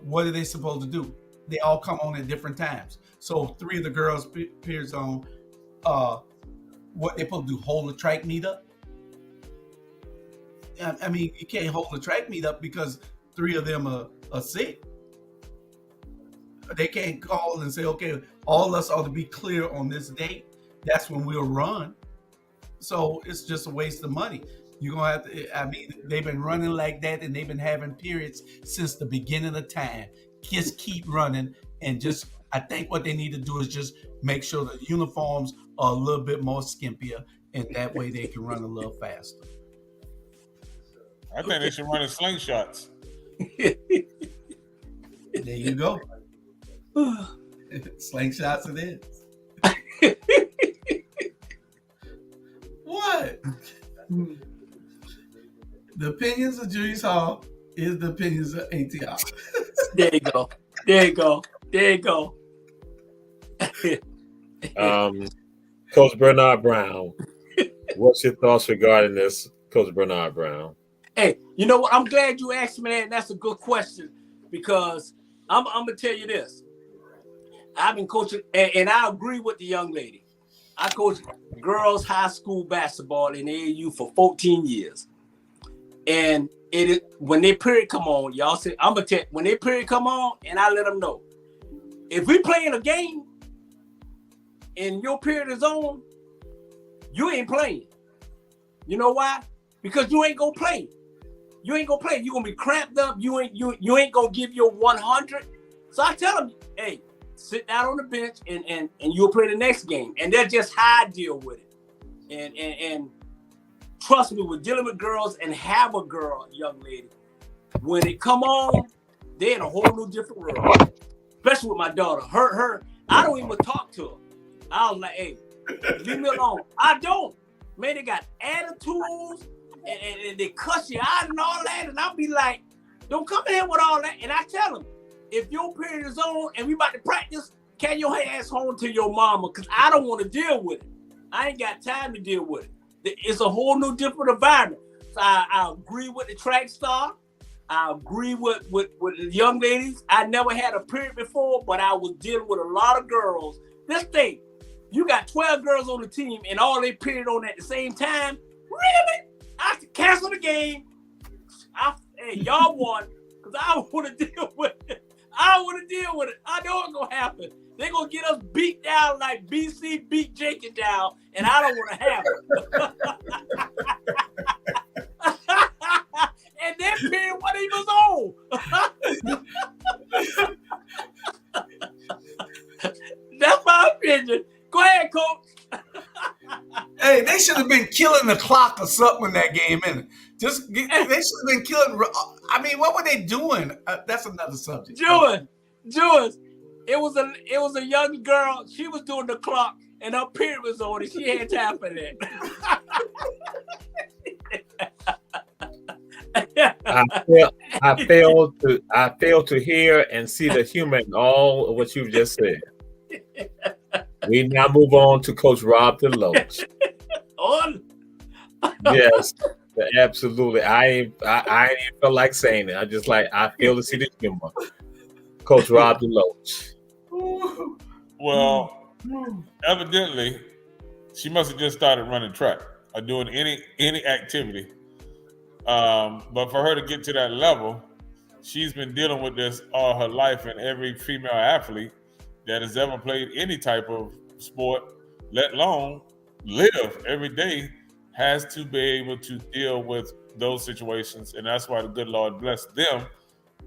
what are they supposed to do? They all come on at different times. So 3 of the girls' periods on, what they supposed to do, hold the track meet up? I mean, you can't hold the track meet up because 3 of them are sick. They can't call and say, okay, all of us ought to be clear on this date. That's when we'll run. So it's just a waste of money. You're going to have to, I mean, they've been running like that and they've been having periods since the beginning of time. Just keep running and just, I think what they need to do is just make sure the uniforms are a little bit more skimpier and that way they can run a little faster. I think they should run in slingshots. There you go. Slingshots it is. What? The opinions of Julius Hall is the opinions of ATR. There you go. Coach Bernard Brown, what's your thoughts regarding this, Coach Bernard Brown? Hey, you know what? I'm glad you asked me that, and that's a good question because I'm gonna tell you this. I've been coaching, and I agree with the young lady. I coached girls high school basketball in AAU for 14 years. And when their period come on, y'all say, I'm going to tell, when their period come on, and I let them know, if we playing a game and your period is on, you ain't playing. You know why? Because you ain't going to play. You ain't going to play. You're going to be cramped up. You ain't going to give your 100. So I tell them, hey, sit down on the bench and you'll play the next game. And that's just how I deal with it. And trust me, we're dealing with girls and have a girl, young lady. When it come on, they're in a whole new different world. Especially with my daughter. Her, I don't even talk to her. I was like, hey, leave me alone. I don't. Man, they got attitudes and they cuss you out and all that. And I'll be like, don't come in here with all that. And I tell them, if your period is on and we about to practice, carry your ass home to your mama because I don't want to deal with it. I ain't got time to deal with it. It's a whole new different environment. So I agree with the track star. I agree with the young ladies. I never had a period before, but I was dealing with a lot of girls. This thing, you got 12 girls on the team and all they period on at the same time. Really? I have to cancel the game. Hey, y'all won because I don't want to deal with it. I don't want to deal with it. I know it's going to happen. They're going to get us beat down like BC beat Jenkins down, and I don't want to have it. And that period what he was on. That's my opinion. Go ahead, Coach. Hey, they should have been killing the clock or something in that game, innit? They should have been killing. I mean, what were they doing? That's another subject. Jules, it was a young girl. She was doing the clock, and her period was on, and she had time for that. I fail to hear and see the humor in all of what you've just said. We now move on to Coach Rob DeLoach. Yes, absolutely. I ain't even feel like saying it. I feel to see the humor. Coach Rob DeLoach. Well, evidently, she must have just started running track or doing any activity. But for her to get to that level, she's been dealing with this all her life, and every female athlete that has ever played any type of sport, let alone live every day, has to be able to deal with those situations. And that's why the good Lord blessed them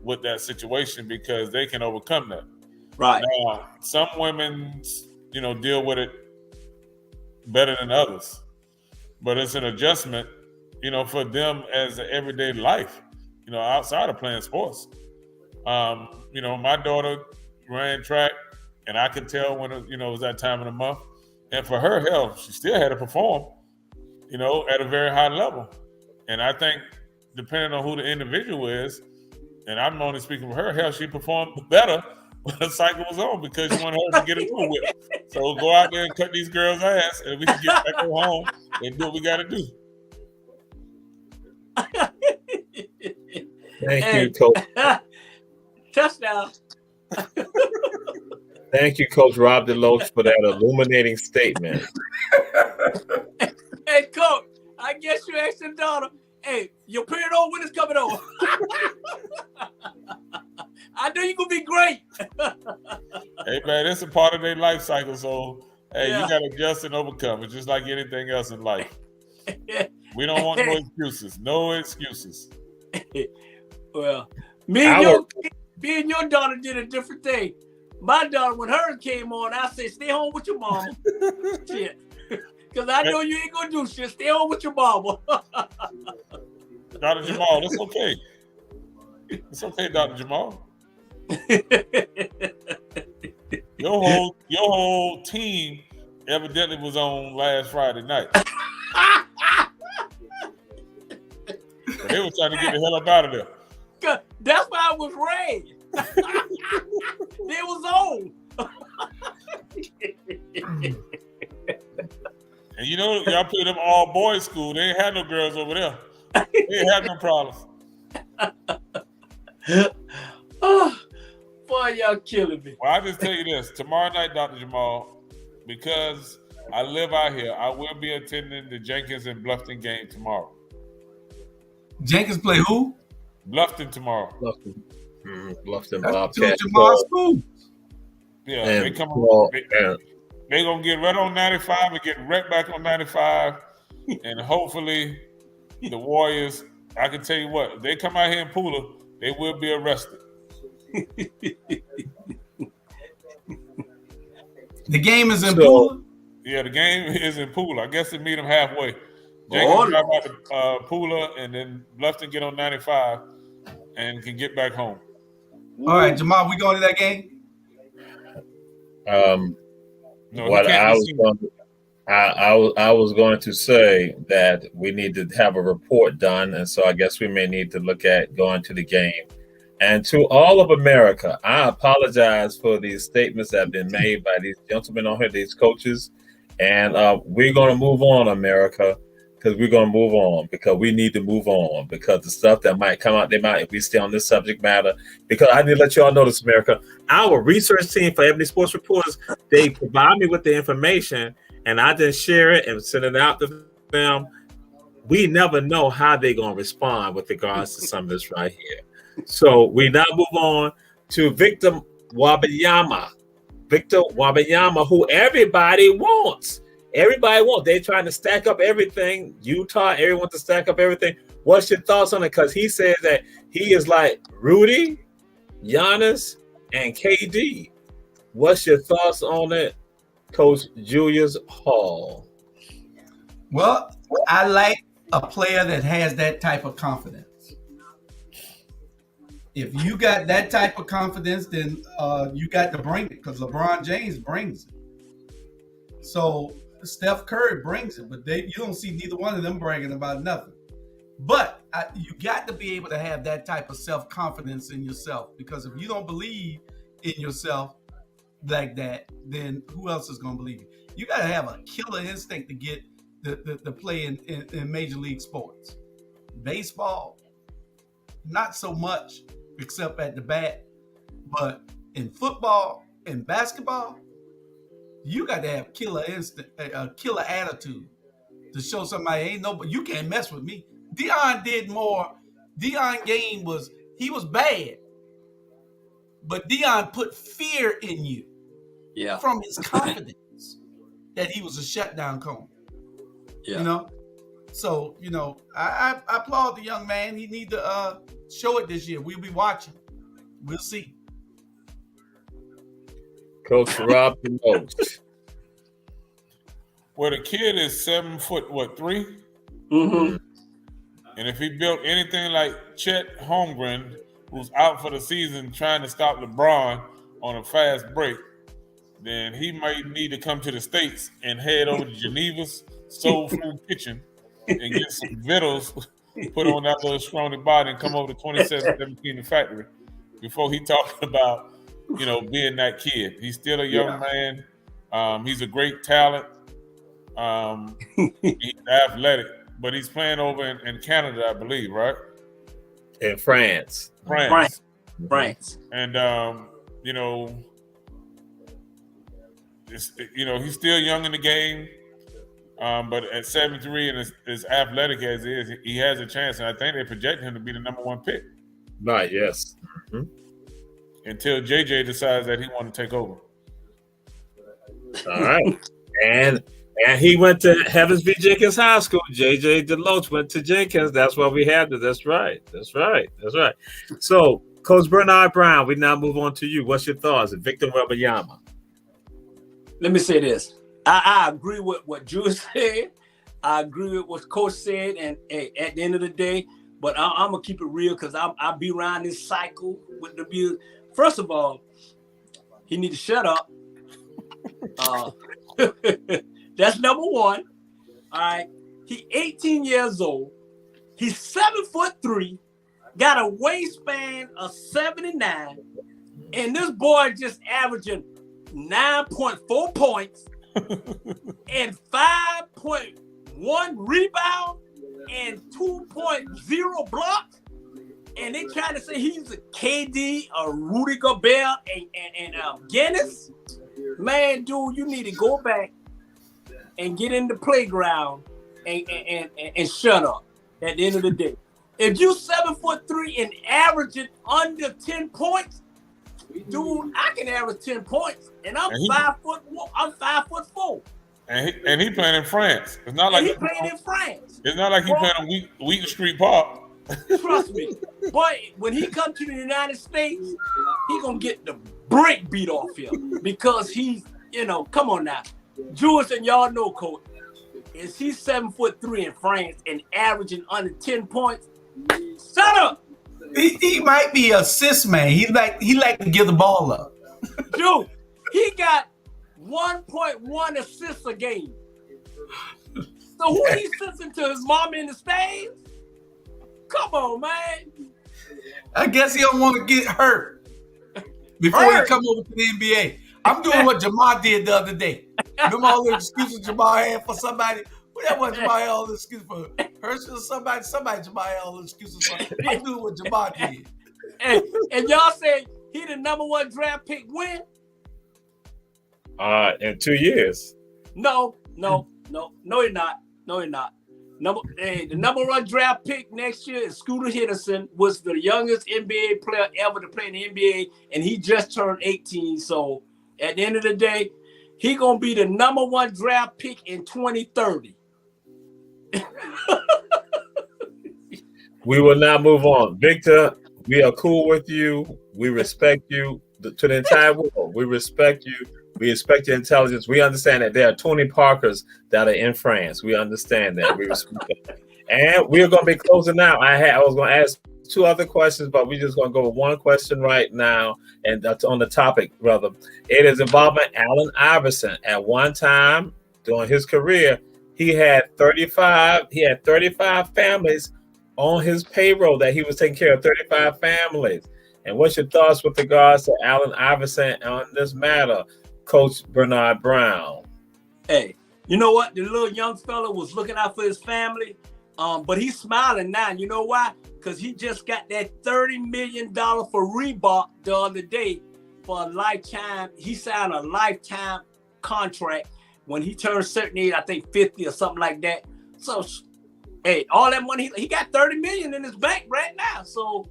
with that situation, because they can overcome that. Right. Now, some women, deal with it better than others, but it's an adjustment, for them as an everyday life, outside of playing sports. My daughter ran track, and I could tell when it was that time of the month. And for her health, she still had to perform, at a very high level. And I think depending on who the individual is, and I'm only speaking for her health, she performed better when the cycle was on, because you want her to get it through with. So go out there and cut these girls' ass, and we can get back home and do what we got to do. Thank you, Coach. Touchdown. Thank you, Coach Rob DeLoach, for that illuminating statement. Hey, Coach, I guess you asked your daughter, hey, your period on, when is coming on? I know you're going to be great. Hey, man, it's a part of their life cycle. So, hey, you got to adjust and overcome. It's just like anything else in life. We don't want no excuses. No excuses. Well, me and your daughter did a different thing. My daughter, when hers came on, I said, stay home with your mama. Shit. Because I know you ain't going to do shit. Stay home with your mama. Dr. Jamal, that's okay. It's okay, Dr. Jamal. Your whole team evidently was on last Friday night. They were trying to get the hell up out of there. That's why I was raised. They was on. And y'all put them all boys school. They ain't had no girls over there. They ain't had no problems. Oh, boy, y'all killing me. Well, I just tell you this. Tomorrow night, Dr. Jamal, because I live out here, I will be attending the Jenkins and Bluffton game tomorrow. Jenkins play who? Bluffton tomorrow. Bluffton That's Bobcats. Jamal's school. Yeah, And they come on. They're going to get right on 95 and get right back on 95. And hopefully the Warriors, I can tell you what, if they come out here in Pooler, they will be arrested. The game is in Pooler? Yeah, the game is in Pooler. I guess they meet them halfway. Jenkins drive out to Pooler, and then Bluffton get on 95 and can get back home. All right, Jamal, we going to that game? No, what I was going to say that we need to have a report done, and so I guess we may need to look at going to the game. And to all of America, I apologize for these statements that have been made by these gentlemen on here, these coaches, and we're going to move on, America, because we're going to move on, because we need to move on, because the stuff that might come out, if we stay on this subject matter, because I need to let you all know this, America, our research team for Ebony Sports Reporters, they provide me with the information, and I just share it and send it out to them. We never know how they're going to respond with regards to some of this right here. So we now move on to Victor Wembanyama, who everybody wants. They're trying to stack up everything. Utah, everyone wants to stack up everything. What's your thoughts on it? Because he says that he is like Rudy, Giannis, and KD. What's your thoughts on it, Coach Julius Hall? Well, I like a player that has that type of confidence. If you got that type of confidence, then you got to bring it, because LeBron James brings it. So Steph Curry brings it, but you don't see neither one of them bragging about nothing. But you got to be able to have that type of self-confidence in yourself, because if you don't believe in yourself like that, then who else is going to believe you? You got to have a killer instinct to get the play in major league sports. Baseball, not so much, except at the bat, but in football and basketball, you got to have killer instinct, a killer attitude to show somebody ain't nobody, you can't mess with me. Deion did more. Deion game was bad, but Deion put fear in you from his confidence that he was a shutdown corner. Yeah. You know? So, you know, I applaud the young man. He need to show it this year. We'll be watching. We'll see. Coach Rob the most. Well, the kid is 7'3"? Mm-hmm. And if he built anything like Chet Holmgren, who's out for the season trying to stop LeBron on a fast break, then he might need to come to the States and head over to Geneva's Soul Food Kitchen and get some vittles put on that little scrawny body and come over to 2717 The Factory before he talking about, you know, being that kid. He's still a young man. He's a great talent. He's athletic, but he's playing over in Canada, I believe, right? In France. And you know, he's still young in the game. But at 7'3" and as athletic as he is, he has a chance. And I think they project him to be the number 1 pick. Right, yes. Mm-hmm. Until JJ decides that he wants to take over. All right. And he went to Heavens v. Jenkins High School. JJ DeLoach went to Jenkins. That's why we have it. That's right. So, Coach Bernard Brown, we now move on to you. What's your thoughts? Victor Wembanyama. Let me say this. I agree with what Drew said. I agree with what Coach said. And at the end of the day, but I'm going to keep it real because I'll be around this cycle with the views. First of all, he need to shut up. That's number one. All right. He 18 years old. He's 7'3", got a wingspan of 79. And this boy just averaging 9.4 points and 5.1 rebound and 2.0 blocks. And they trying to say he's a KD, a Rudy Gobert, and Guinness. Man, dude, you need to go back and get in the playground and shut up at the end of the day. If you 7'3" and averaging under 10 points, dude, I can average 10 points, and I'm 5'4". And he playing in France. It's not like he playing in France. It's not like he playing on Wheaton Street Park. Trust me. But when he come to the United States, he gonna get the brick beat off him because he's, come on now. Jules, and y'all know, Coach, is he 7'3" in France and averaging under 10 points? Shut up. He might be an assist man. He like to give the ball up. Dude, he got 1.1 assists a game. So who he sits to his mama in the stands? Come on, man. I guess he don't want to get hurt before he come over to the NBA. I'm doing what Jamal did the other day. Remember all the excuses Jamal had for somebody? What was Jamal had all the excuses for? Herschel or somebody Jamal had all the excuses for. I'm doing what Jamal did. And y'all say he the number 1 draft pick when? In 2 years. No, you're not. No, you're not. The number 1 draft pick next year is Scooter Henderson, was the youngest NBA player ever to play in the NBA, and he just turned 18. So at the end of the day, he gonna be the number 1 draft pick in 2030. We will now move on. Victor, we are cool with you. We respect you to the entire world. We respect you. We respect your intelligence. We understand that there are Tony Parkers that are in France. We understand that. We respect that. And we're going to be closing out. I was going to ask 2 other questions, but we're just going to go with 1 question right now, and that's on the topic, brother. It is involving Allen Iverson. At one time during his career, he had 35 families on his payroll that he was taking care of 35 families. And what's your thoughts with regards to Allen Iverson on this matter, Coach Bernard Brown? Hey, you know what? The little young fella was looking out for his family, but he's smiling now. You know why? Because he just got that $30 million for Reebok the other day for a lifetime. He signed a lifetime contract when he turned certain age, I think 50 or something like that. So, hey, all that money, he got $30 million in his bank right now. So,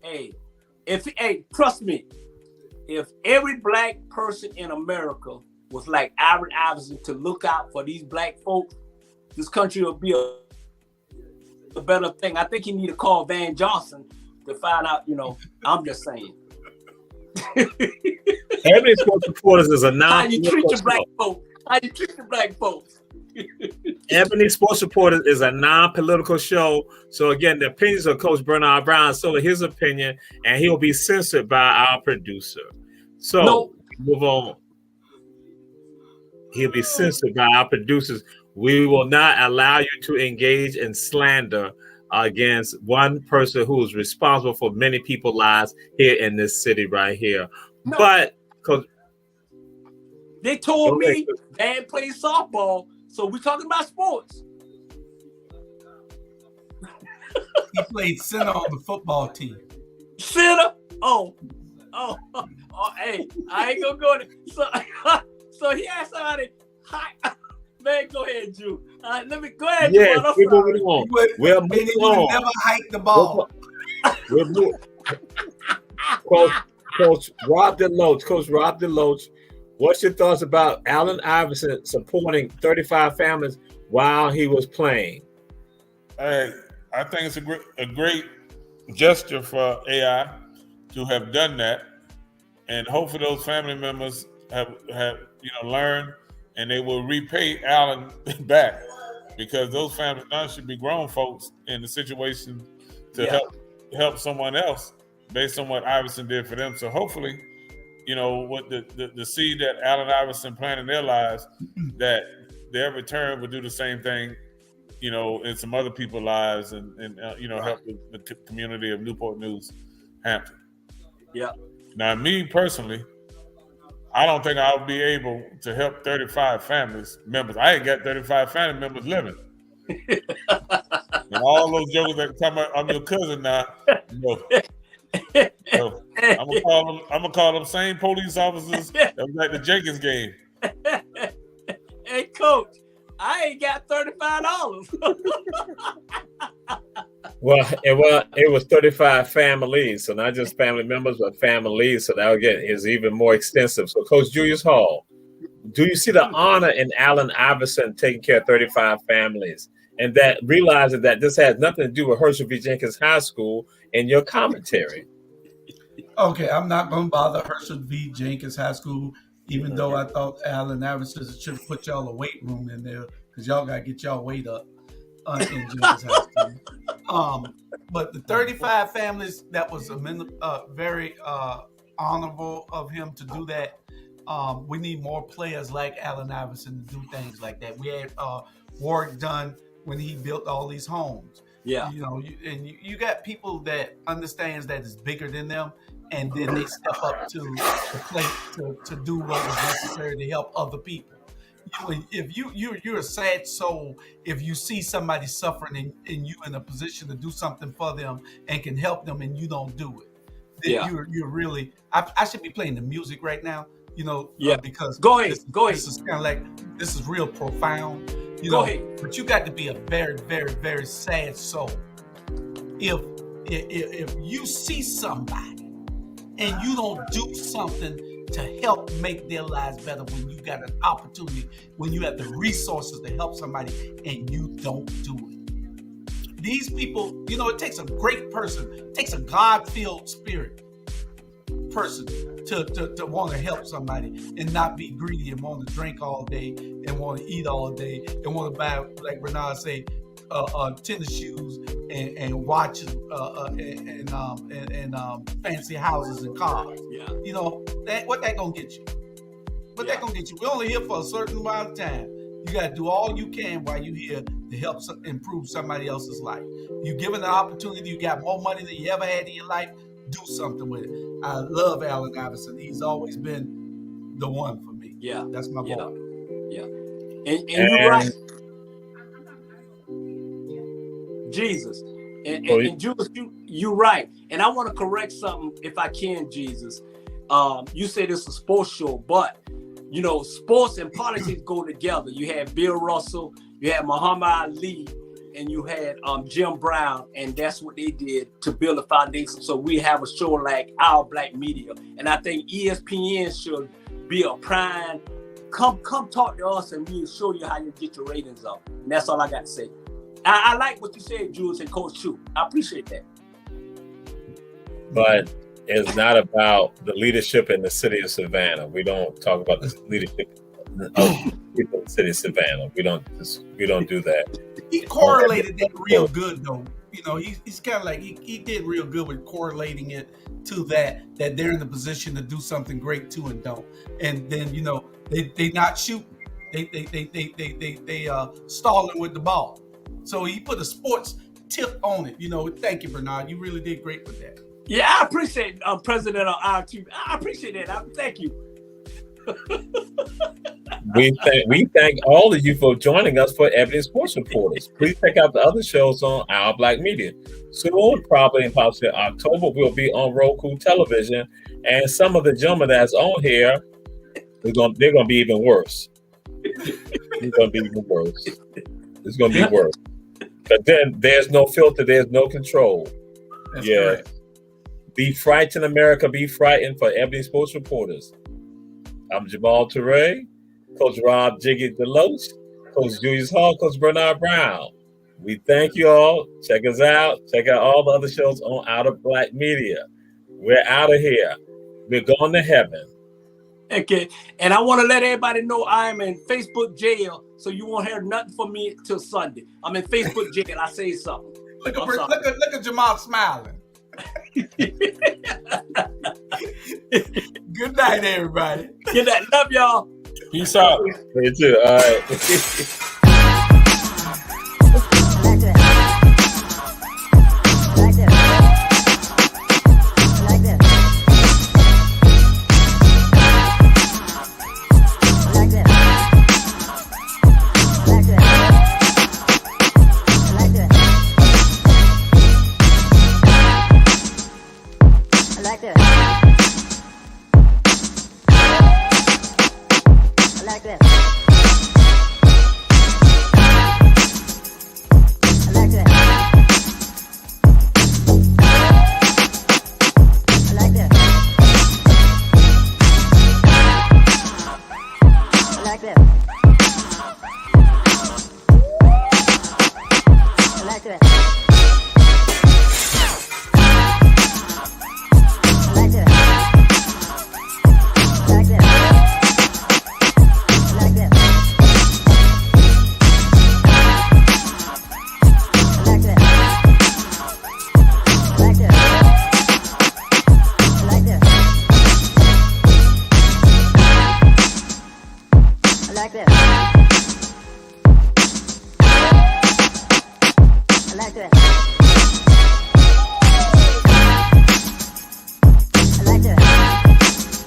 hey, trust me, if every black person in America was like Allen Iverson to look out for these black folks, this country will be a better thing. I think you need to call Van Johnson to find out, I'm just saying. Ebony Sports Reporters is a How you treat non-political your black folks? How you treat your black folks? Ebony Sports Reporters is a non-political show. So again, the opinions of Coach Bernard Brown is solely his opinion, and he will be censored by our producer. So move on. He'll be censored by our producers. We will not allow you to engage in slander against one person who is responsible for many people's lives here in this city right here. No. But because they told me Dad plays softball, so we're talking about sports. He played center on the football team. Center? Oh, hey, I ain't gonna go there. So he asked somebody, hi. Man, go ahead, Drew. Let me go ahead. Yes, we're moving on. We're moving on. Never hiked the ball. We're moving. Coach Rob DeLoach. Coach Rob DeLoach, what's your thoughts about Allen Iverson supporting 35 families while he was playing? Hey, I think it's a great gesture for AI to have done that, and hopefully those family members have learned, and they will repay Allen back, because those families now should be grown folks in the situation to help someone else based on what Iverson did for them. So hopefully, what the seed that Allen Iverson planted in their lives, that their return would do the same thing, in some other people's lives, and help the community of Newport News, Hampton. Yeah. Now, me personally, I don't think I'll be able to help 35 members. I ain't got 35 family members living. And all those jokers that come out, I'm your cousin now. So I'm gonna call them same police officers that was at the Jenkins game. Hey, Coach, I ain't got $35. Well, it was 35 families, so not just family members, but families. So that again is even more extensive. So, Coach Julius Hall, do you see the honor in Allen Iverson taking care of 35 families, and that realizing that this has nothing to do with Herschel V. Jenkins High School in your commentary? Okay, I'm not going to bother Herschel V. Jenkins High School, even though I thought Allen Iverson should have put y'all a weight room in there, because y'all got to get y'all weight up in Jenkins High School. But the 35 families, that was very honorable of him to do that. We need more players like Allen Iverson to do things like that. We had work done when he built all these homes. Yeah. You got people that understands that it's bigger than them, and then they step up to the plate to do what was necessary to help other people. If you're a sad soul, if you see somebody suffering and you in a position to do something for them and can help them, and you don't do it, then you're really. I should be playing the music right now, because go ahead. This is kind of like, this is real profound, Go ahead. But you got to be a very, very, very sad soul if you see somebody and you don't do something to help make their lives better, when you got an opportunity, when you have the resources to help somebody, and you don't do it. These people, it takes a great person, it takes a God-filled spirit person to want to help somebody and not be greedy and want to drink all day and want to eat all day and want to buy, like Renard say, tennis shoes and watches and fancy houses and cars. Yeah. What that gonna get you? What that gonna get you? We're only here for a certain amount of time. You gotta do all you can while you're here to help improve somebody else's life. You given the opportunity, you got more money than you ever had in your life, do something with it. I love Allen Iverson. He's always been the one for me. Yeah. That's my boy. Yeah. And you're right. Jesus. And Jules, you're right. And I want to correct something if I can, Jesus. You said it's a sports show, but you know, sports and politics go together. You had Bill Russell, you had Muhammad Ali, and you had Jim Brown, and that's what they did to build a foundation. So we have a show like Our Black Media, and I think ESPN should be a prime. Come talk to us, and we'll show you how you get your ratings up. And that's all I got to say. I like what you said, Jules and Coach Chu. I appreciate that. But it's not about the leadership in the city of Savannah. We don't talk about the leadership of people in the city of Savannah. We don't do that. He correlated that real good, though. You know, he's kind of like he did real good with correlating it to that they're in the position to do something great too and don't. And then you know they not shooting. They stalling with the ball. So he put a sports tip on it. You know, thank you, Bernard. You really did great with that. Yeah, I appreciate President of our team. I appreciate that. Thank you. We thank all of you for joining us for Ebony Sports Reporters. Please check out the other shows on Our Black Media. Soon, probably in possibly October, we'll be on Roku television, and some of the gentlemen that's on here, they're gonna be even worse. It's gonna be even worse. It's gonna be worse. But then there's no filter, there's no control. That's yeah. correct. Be frightened, America. Be frightened for Ebony Sports Reporters. I'm Jamal Toure, Coach Rob Jiggy Deloach, Coach Julius Hall, Coach Bernard Brown. We thank you all. Check us out. Check out all the other shows on Out of Black Media. We're out of here. We're going to heaven. Okay. And I want to let everybody know I'm in Facebook jail, so you won't hear nothing from me till Sunday. I'm in Facebook jail. I say something. Look at Jamal smiling. Good night, everybody. Good night. Love y'all. Peace out. You too. All right. I like that.